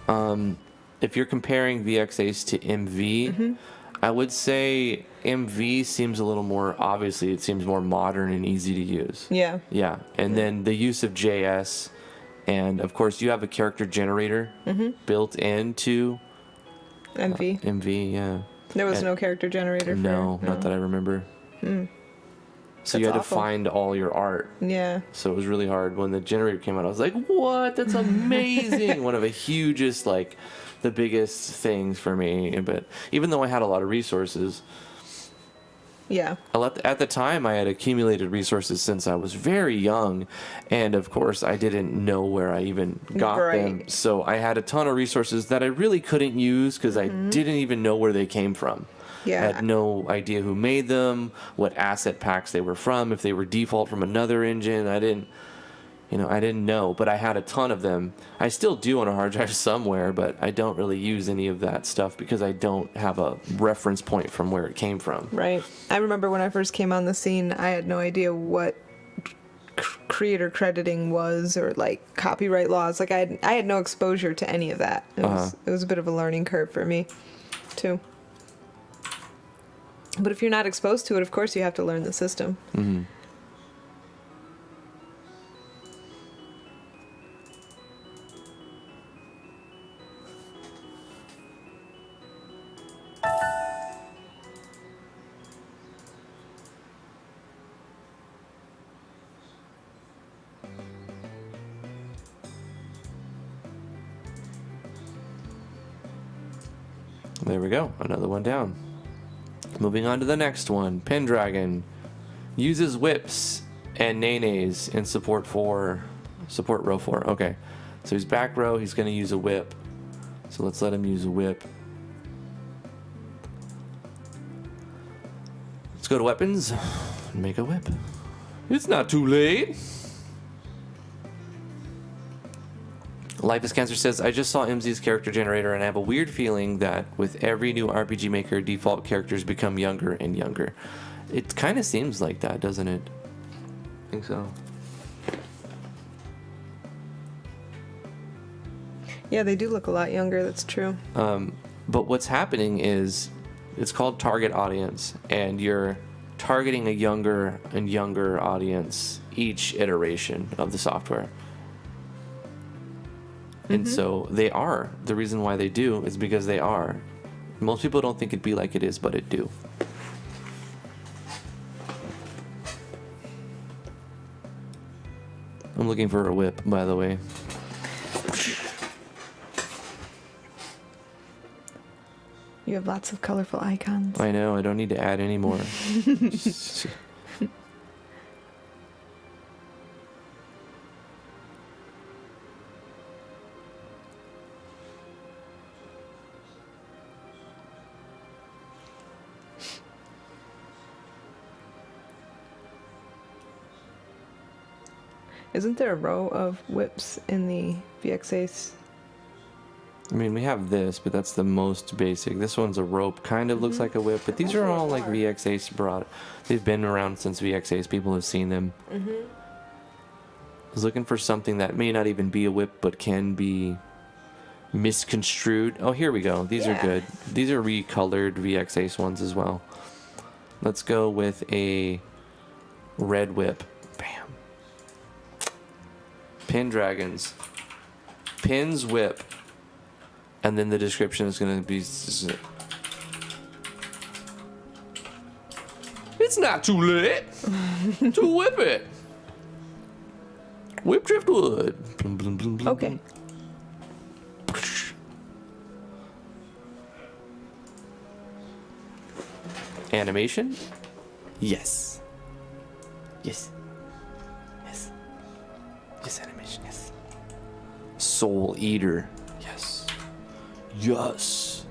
If you're comparing VX Ace to MV, I would say MV seems a little more, obviously, it seems more modern and easy to use. Yeah. Yeah. And then the use of JS, and of course, you have a character generator built into MV. MV, yeah. There was no character generator for No, not that I remember. So you That's had awful. to find all your art. Yeah. So it was really hard. When the generator came out, I was like, what? That's amazing. One of the hugest, like, the biggest things for me. But even though I had a lot of resources, Yeah. at the time I had accumulated resources since I was very young. And of course, I didn't know where I even got them. Right. So I had a ton of resources that I really couldn't use because I didn't even know where they came from. Yeah. I had no idea who made them, what asset packs they were from, if they were default from another engine. I didn't know, but I had a ton of them. I still do on a hard drive somewhere, but I don't really use any of that stuff because I don't have a reference point from where it came from. Right. I remember when I first came on the scene, I had no idea what creator crediting was or like copyright laws. Like I had no exposure to any of that. It was a bit of a learning curve for me, too. But if you're not exposed to it, of course you have to learn the system. There we go. Another one down. Moving on to the next one. Pendragon uses whips and nays in support row 4. Okay. So he's back row. He's going to use a whip. So let's let him use a whip. Let's go to weapons and make a whip. It's not too late. Life is Cancer says, I just saw MZ's character generator and I have a weird feeling that with every new RPG Maker, default characters become younger and younger. It kind of seems like that, doesn't it? I think so. Yeah, they do look a lot younger, that's true. But what's happening is it's called target audience, and you're targeting a younger and younger audience each iteration of the software. And so they are. The reason why they do is because they are. Most people don't think it'd be like it is, but it do. I'm looking for a whip, by the way. You have lots of colorful icons. I know, I don't need to add any more. Isn't there a row of whips in the VX Ace? I mean, we have this, but that's the most basic. This one's a rope, kind of looks like a whip, but these are all like VX Ace brought. They've been around since VX Ace. People have seen them. I was looking for something that may not even be a whip, but can be misconstrued. Oh, here we go. These are good. These are recolored VX Ace ones as well. Let's go with a red whip. Bam. Pendragons. Pins whip. And then the description is going to be... It's not too late to whip it. Whip driftwood. Blum, blum, blum, blum, Okay. Animation? Yes. Yes. Animation, yes. Soul Eater. Yes. Yes.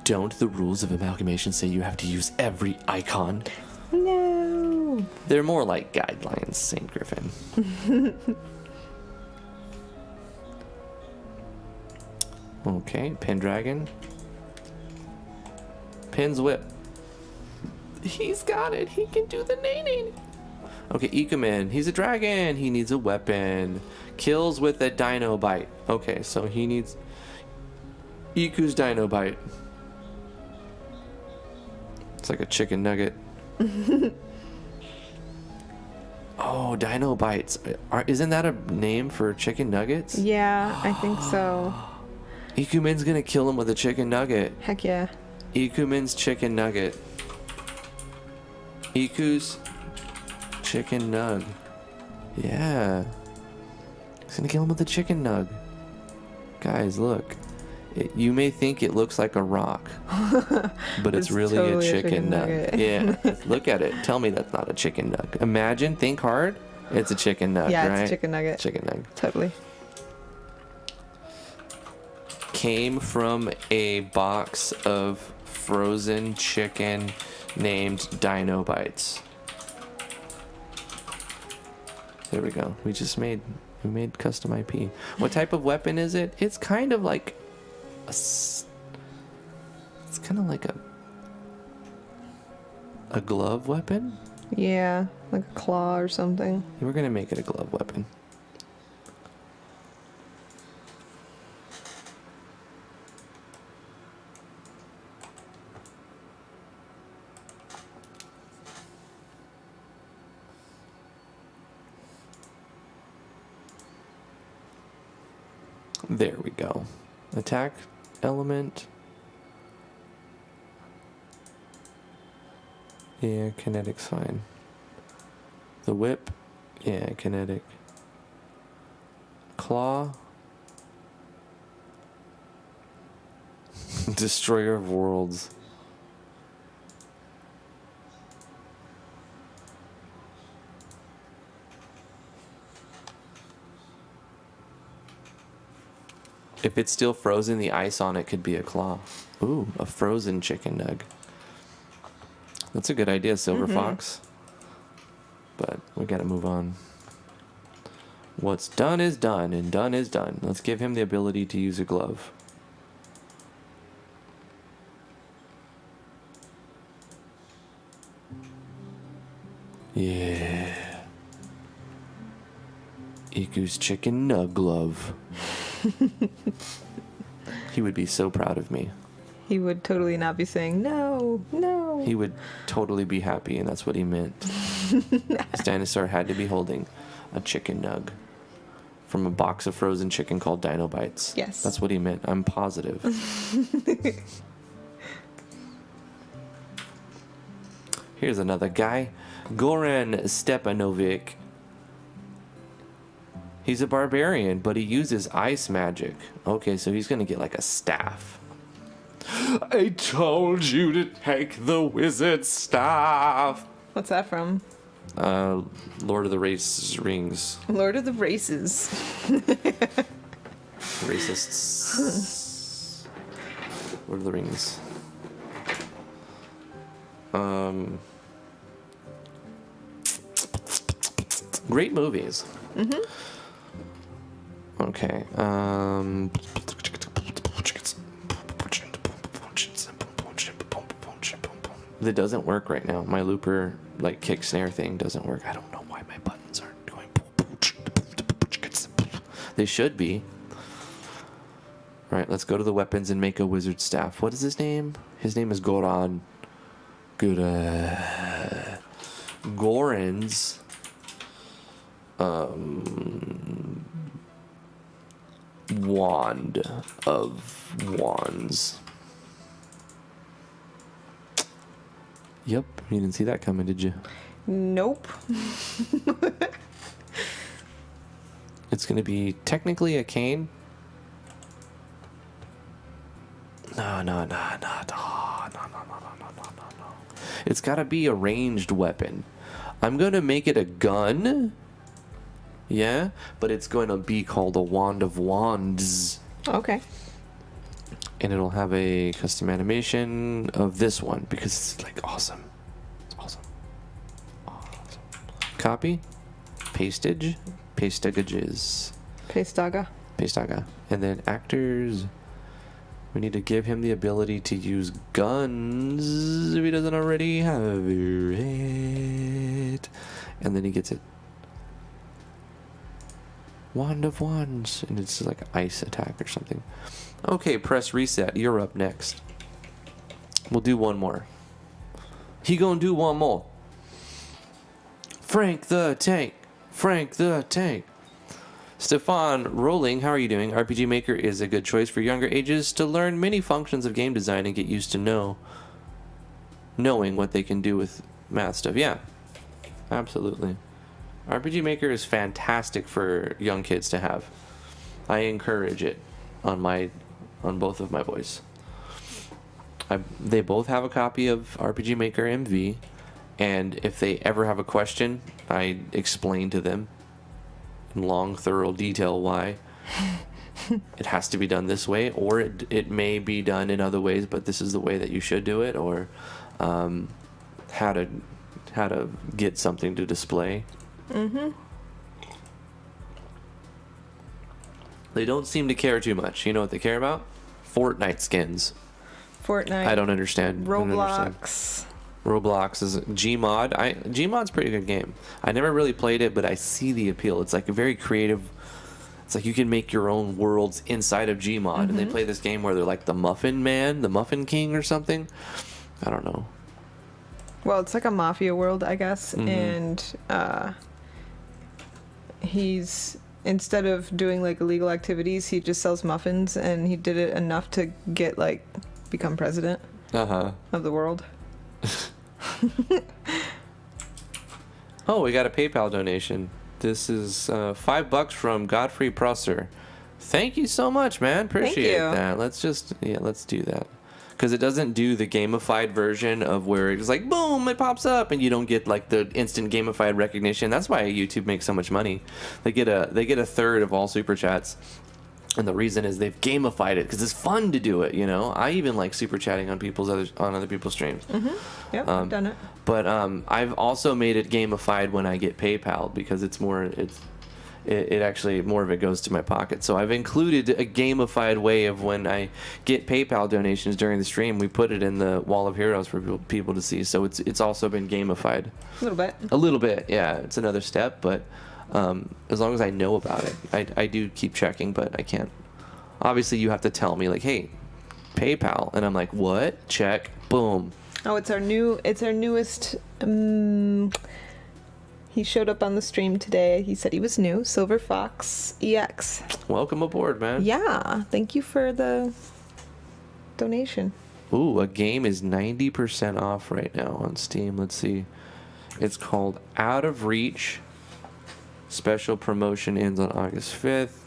Don't the rules of amalgamation say you have to use every icon? No. They're more like guidelines, St. Griffin. Okay, Pendragon. Pin's Whip. He's got it. He can do the nay. Okay, Equine. He's a dragon. He needs a weapon. Kills with a Dino Bite. Okay, so he needs Iku's Dino Bite. It's like a chicken nugget. Oh, Dino Bites. Isn't that a name for chicken nuggets? Yeah, I think so. Equine's gonna kill him with a chicken nugget. Heck yeah. Equine's chicken nugget. Iku's chicken nug. Yeah. He's gonna kill him with a chicken nug. Guys, look. You may think it looks like a rock, but it's really totally a chicken nug. nugget. Yeah. Look at it. Tell me that's not a chicken nug. Imagine, think hard. It's a chicken nug, Yeah, right? it's a chicken nugget. Chicken nug. Totally. Came from a box of frozen chicken named Dino Bites. There we go. We made custom IP. What type of weapon is it? It's kind of like it's kind of like a glove weapon. Yeah, like a claw or something. We're gonna make it a glove weapon. There we go. Attack element. Yeah, kinetic's fine. The whip. Yeah, kinetic. Claw. Destroyer of worlds. If it's still frozen, the ice on it could be a claw. Ooh, a frozen chicken nug. That's a good idea, Silver Fox. But we gotta move on. What's done is done, and done is done. Let's give him the ability to use a glove. Yeah. Iku's chicken nug glove. He would be so proud of me. He would totally not be saying, no, no. He would totally be happy, and that's what he meant. His dinosaur had to be holding a chicken nug from a box of frozen chicken called Dino Bites. Yes. That's what he meant. I'm positive. Here's another guy. Goran Stepanovic. He's a barbarian, but he uses ice magic. Okay, so he's going to get like a staff. I told you to take the wizard staff. What's that from? Lord of the Rings. Lord of the Races. Racists. Lord of the Rings. Great movies. Mm-hmm. Okay. That doesn't work right now. My looper, like, kick snare thing doesn't work. I don't know why my buttons aren't going. They should be. All right, let's go to the weapons and make a wizard staff. What is his name? His name is Goran. Goran's wand of wands. Yep, you didn't see that coming, did you? Nope. It's going to be technically a cane. No, It's got to be a ranged weapon. I'm going to make it a gun. Yeah, but it's going to be called a Wand of Wands. Okay. And it'll have a custom animation of this one because it's like awesome. It's awesome. Copy. Pastages. Pastaga. And then actors. We need to give him the ability to use guns if he doesn't already have it. And then he gets it. Wand of Wands. And it's like an ice attack or something. Okay, press reset. You're up next. We'll do one more. He gonna do one more. Frank the Tank. Stefan Rolling, how are you doing? RPG Maker is a good choice for younger ages to learn many functions of game design and get used to knowing what they can do with math stuff. Yeah, absolutely. RPG Maker is fantastic for young kids to have. I encourage it on both of my boys. They both have a copy of RPG Maker MV, and if they ever have a question, I explain to them in long, thorough detail why it has to be done this way, or it may be done in other ways, but this is the way that you should do it, or how to get something to display. Mm-hmm. They don't seem to care too much. You know what they care about? Fortnite skins. Fortnite. I don't understand. Roblox. Roblox is Gmod. Gmod's a pretty good game. I never really played it, but I see the appeal. It's like a very creative. It's like you can make your own worlds inside of Gmod, and they play this game where they're like the Muffin Man, the Muffin King, or something. I don't know. Well, it's like a mafia world, I guess, and he's, instead of doing like illegal activities, he just sells muffins, and he did it enough to get become president of the world. Oh, we got a PayPal donation. This is $5 from Godfrey Prosser. Thank you so much, man. Appreciate that. Let's do that. Because it doesn't do the gamified version of where it's like, boom, it pops up, and you don't get like the instant gamified recognition. That's why YouTube makes so much money. They get a third of all super chats. And the reason is they've gamified it because it's fun to do it, you know. I even like super chatting on other people's streams. Yep, I've done it. But I've also made it gamified when I get PayPal because it actually more of it goes to my pocket. So I've included a gamified way of when I get PayPal donations during the stream, we put it in the Wall of Heroes for people to see. So it's also been gamified. A little bit, yeah. It's another step, but. As long as I know about it, I do keep checking, but I can't. Obviously, you have to tell me, like, hey, PayPal, and I'm like, what? Check, boom. Oh, it's our newest. He showed up on the stream today. He said he was new. Silver Fox EX. Welcome aboard, man. Yeah, thank you for the donation. Ooh, a game is 90% off right now on Steam. Let's see. It's called Out of Reach. Special promotion ends on August 5th.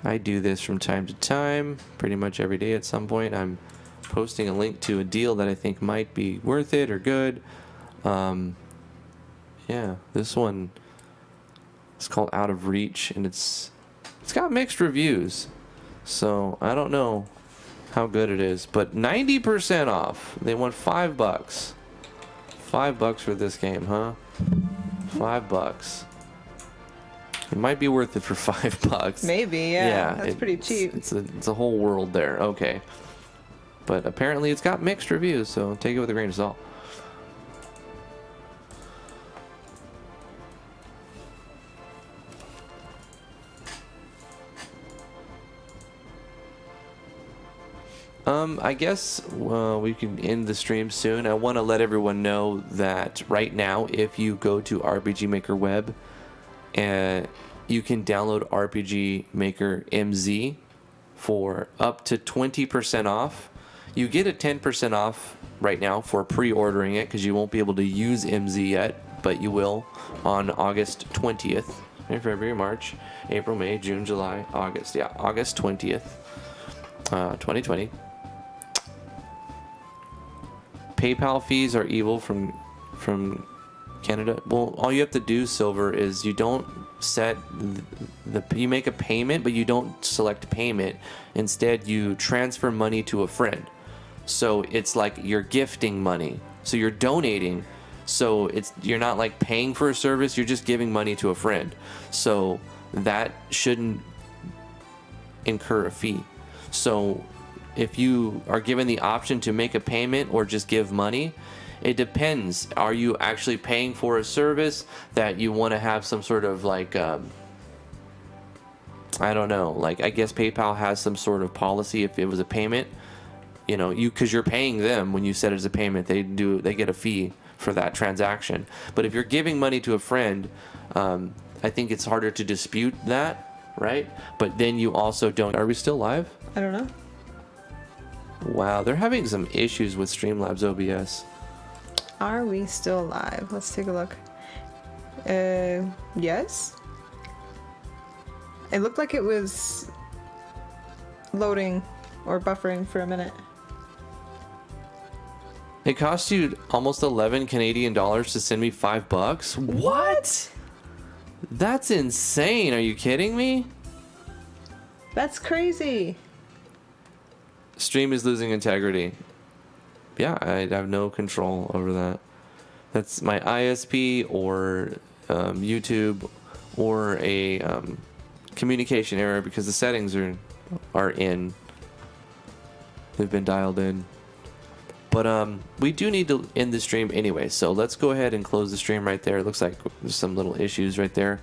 I do this from time to time, pretty much every day at some point. I'm posting a link to a deal that I think might be worth it or good. Yeah, this one is called Out of Reach, and it's got mixed reviews. So I don't know how good it is, but 90% off. They want $5. $5 for this game, huh? $5. It might be worth it for $5. Maybe, yeah. That's pretty cheap. It's a whole world there. Okay. But apparently it's got mixed reviews, so take it with a grain of salt. I guess we can end the stream soon. I want to let everyone know that right now, if you go to RPG Maker Web, and you can download RPG Maker MZ for up to 20% off. You get a 10% off right now for pre-ordering it because you won't be able to use MZ yet, but you will on August 20th. February, March, April, May, June, July, August. Yeah, August 20th, 2020. PayPal fees are evil from Canada. Well, all you have to do, Silver, is you don't set you make a payment, but you don't select payment. Instead, you transfer money to a friend. So it's like you're gifting money. So you're donating. So you're not like paying for a service, you're just giving money to a friend. So that shouldn't incur a fee. So if you are given the option to make a payment or just give money, it depends. Are you actually paying for a service that you want to have some sort of like, I don't know, like I guess PayPal has some sort of policy if it was a payment, you know, because you're paying them when you set it as a payment, they get a fee for that transaction. But if you're giving money to a friend, I think it's harder to dispute that, right? But then you also don't. Are we still live? I don't know. Wow, they're having some issues with Streamlabs OBS. Are we still live? Let's take a look. Yes. It looked like it was loading or buffering for a minute. It cost you almost 11 Canadian dollars to send me $5. What? That's insane. Are you kidding me? That's crazy. Stream is losing integrity. Yeah, I have no control over that. That's my ISP or YouTube or a communication error because the settings are in. They've been dialed in. But we do need to end the stream anyway, so let's go ahead and close the stream right there. It looks like there's some little issues right there.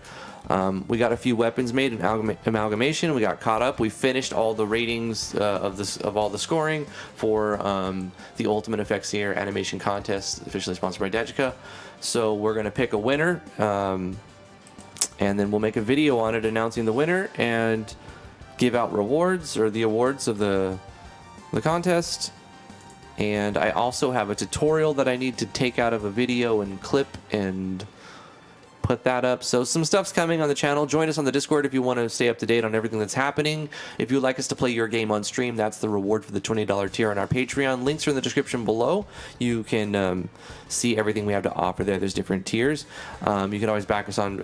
We got a few weapons made in amalgamation. We got caught up. We finished all the ratings of all the scoring for the Ultimate Elfkisser animation contest, officially sponsored by Dagica. So we're gonna pick a winner, and then we'll make a video on it announcing the winner and give out rewards or the awards of the contest. And I also have a tutorial that I need to take out of a video and clip and put that up. So some stuff's coming on the channel. Join us on the Discord if you want to stay up to date on everything that's happening. If you'd like us to play your game on stream, that's the reward for the $20 tier on our Patreon. Links are in the description below. You can see everything we have to offer there. There's different tiers. You can always back us on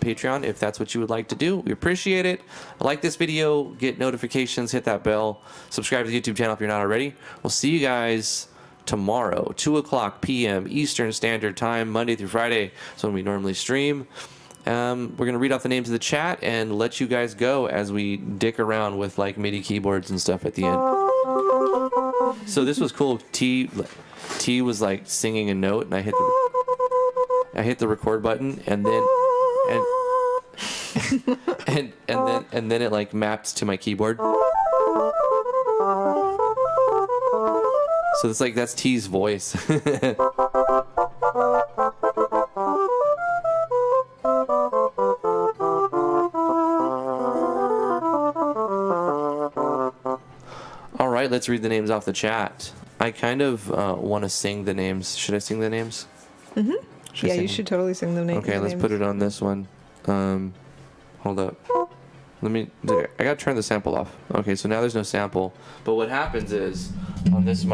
Patreon if that's what you would like to do. We appreciate it. Like this video, get notifications, hit that bell, subscribe to the YouTube channel if you're not already. We'll see you guys tomorrow, 2:00 p.m. Eastern Standard Time, Monday through Friday. That's when we normally stream. We're going to read off the names of the chat and let you guys go as we dick around with like MIDI keyboards and stuff at the end. So this was cool. T was like singing a note and I hit the record button and then and then it like mapped to my keyboard. So it's like that's T's voice. All right, let's read the names off the chat. I kind of want to sing the names. Should I sing the names? Mm-hmm. Yeah, you should totally sing the names. Okay, let's put it on this one. Hold up. I gotta turn the sample off. Okay, so now there's no sample. But what happens is, on this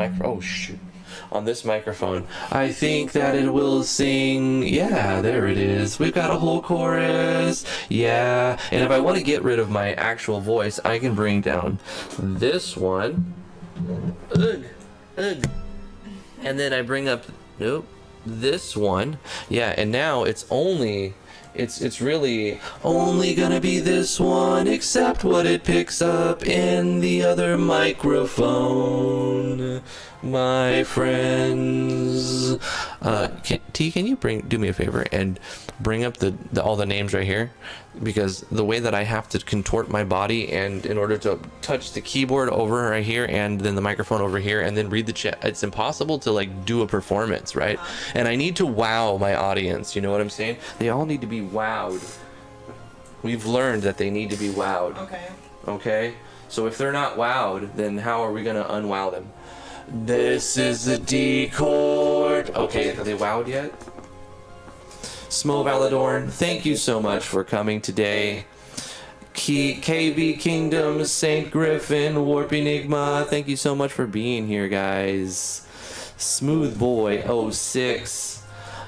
on this microphone, I think that it will sing. Yeah, there it is. We've got a whole chorus. Yeah, and if I want to get rid of my actual voice, I can bring down this one. Ugh, ugh. And then I bring up, this one. Yeah, and now it's only... It's really only gonna be this one, except what it picks up in the other microphone, my friends. Can you do me a favor and bring up all the names right here? Because the way that I have to contort my body and in order to touch the keyboard over right here and then the microphone over here and then read the chat, it's impossible to like do a performance, right? And I need to wow my audience, you know what I'm saying? They all need to be wowed. We've learned that they need to be wowed. Okay? So if they're not wowed, then how are we gonna unwow them? This is the D chord. Okay, are they wowed yet? Smo Valadorn, thank you so much for coming today. KV Kingdom, Saint Griffin, Warp Enigma, thank you so much for being here, guys. Smooth Boy 06.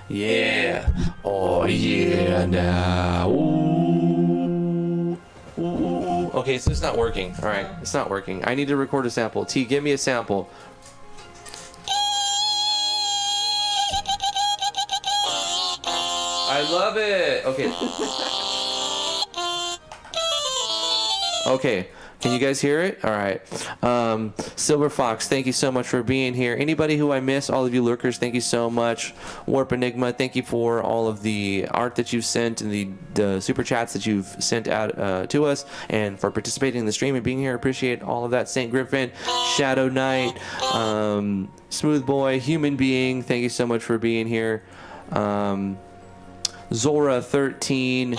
Yeah. Oh yeah now. Ooh. Ooh, ooh, ooh. Okay, so it's not working. All right, it's not working. I need to record a sample. T, give me a sample. I love it. Okay. Okay. Can you guys hear it? All right. Silver Fox, thank you so much for being here. Anybody who I miss, all of you lurkers, thank you so much. Warp Enigma, thank you for all of the art that you've sent and the super chats that you've sent out to us, and for participating in the stream and being here. Appreciate all of that. Saint Griffin, Shadow Knight, Smooth Boy, Human Being, thank you so much for being here. Zora 13.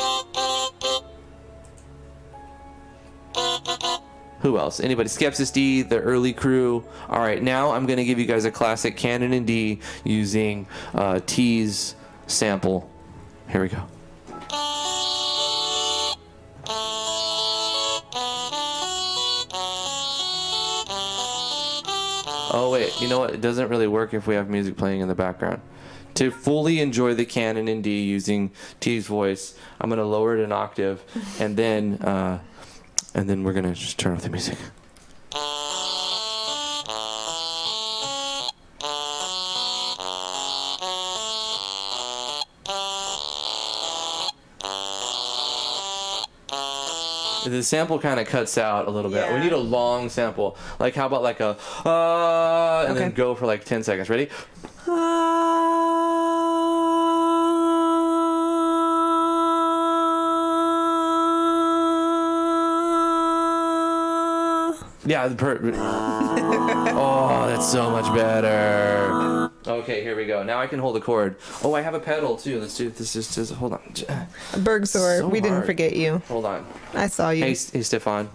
Who else? Anybody? Skepsis D, the early crew. All right, now I'm going to give you guys a classic Canon in D using T's sample. Here we go. Oh, wait. You know what? It doesn't really work if we have music playing in the background. To fully enjoy the Canon in D using T's voice, I'm going to lower it an octave, and then we're going to just turn off the music. The sample kind of cuts out a little bit. Yeah. We need a long sample. Like, how about like a, and then go for like 10 seconds. Ready? Yeah. Oh, that's so much better. Okay, here we go. Now I can hold the chord. Oh, I have a pedal too. Let's do this. Just hold on. Bergsaur, So we didn't hard. forget you. Hold on. I saw you. Hey, Stefan.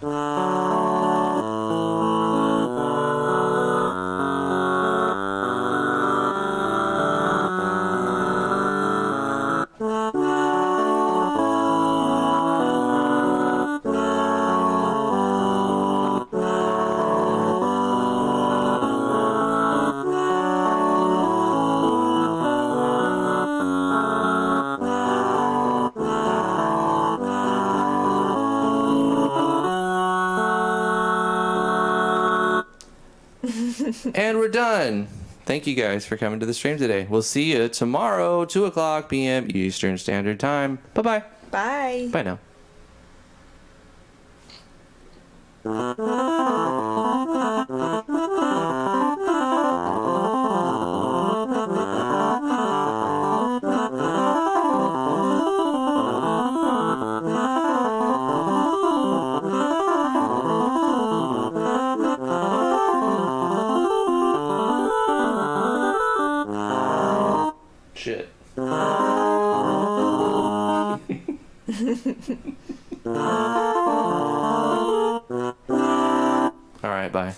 And we're done. Thank you guys for coming to the stream today. We'll see you tomorrow, 2 o'clock p.m. Eastern Standard Time. Bye-bye. Bye. Bye now. Shit. All right, bye.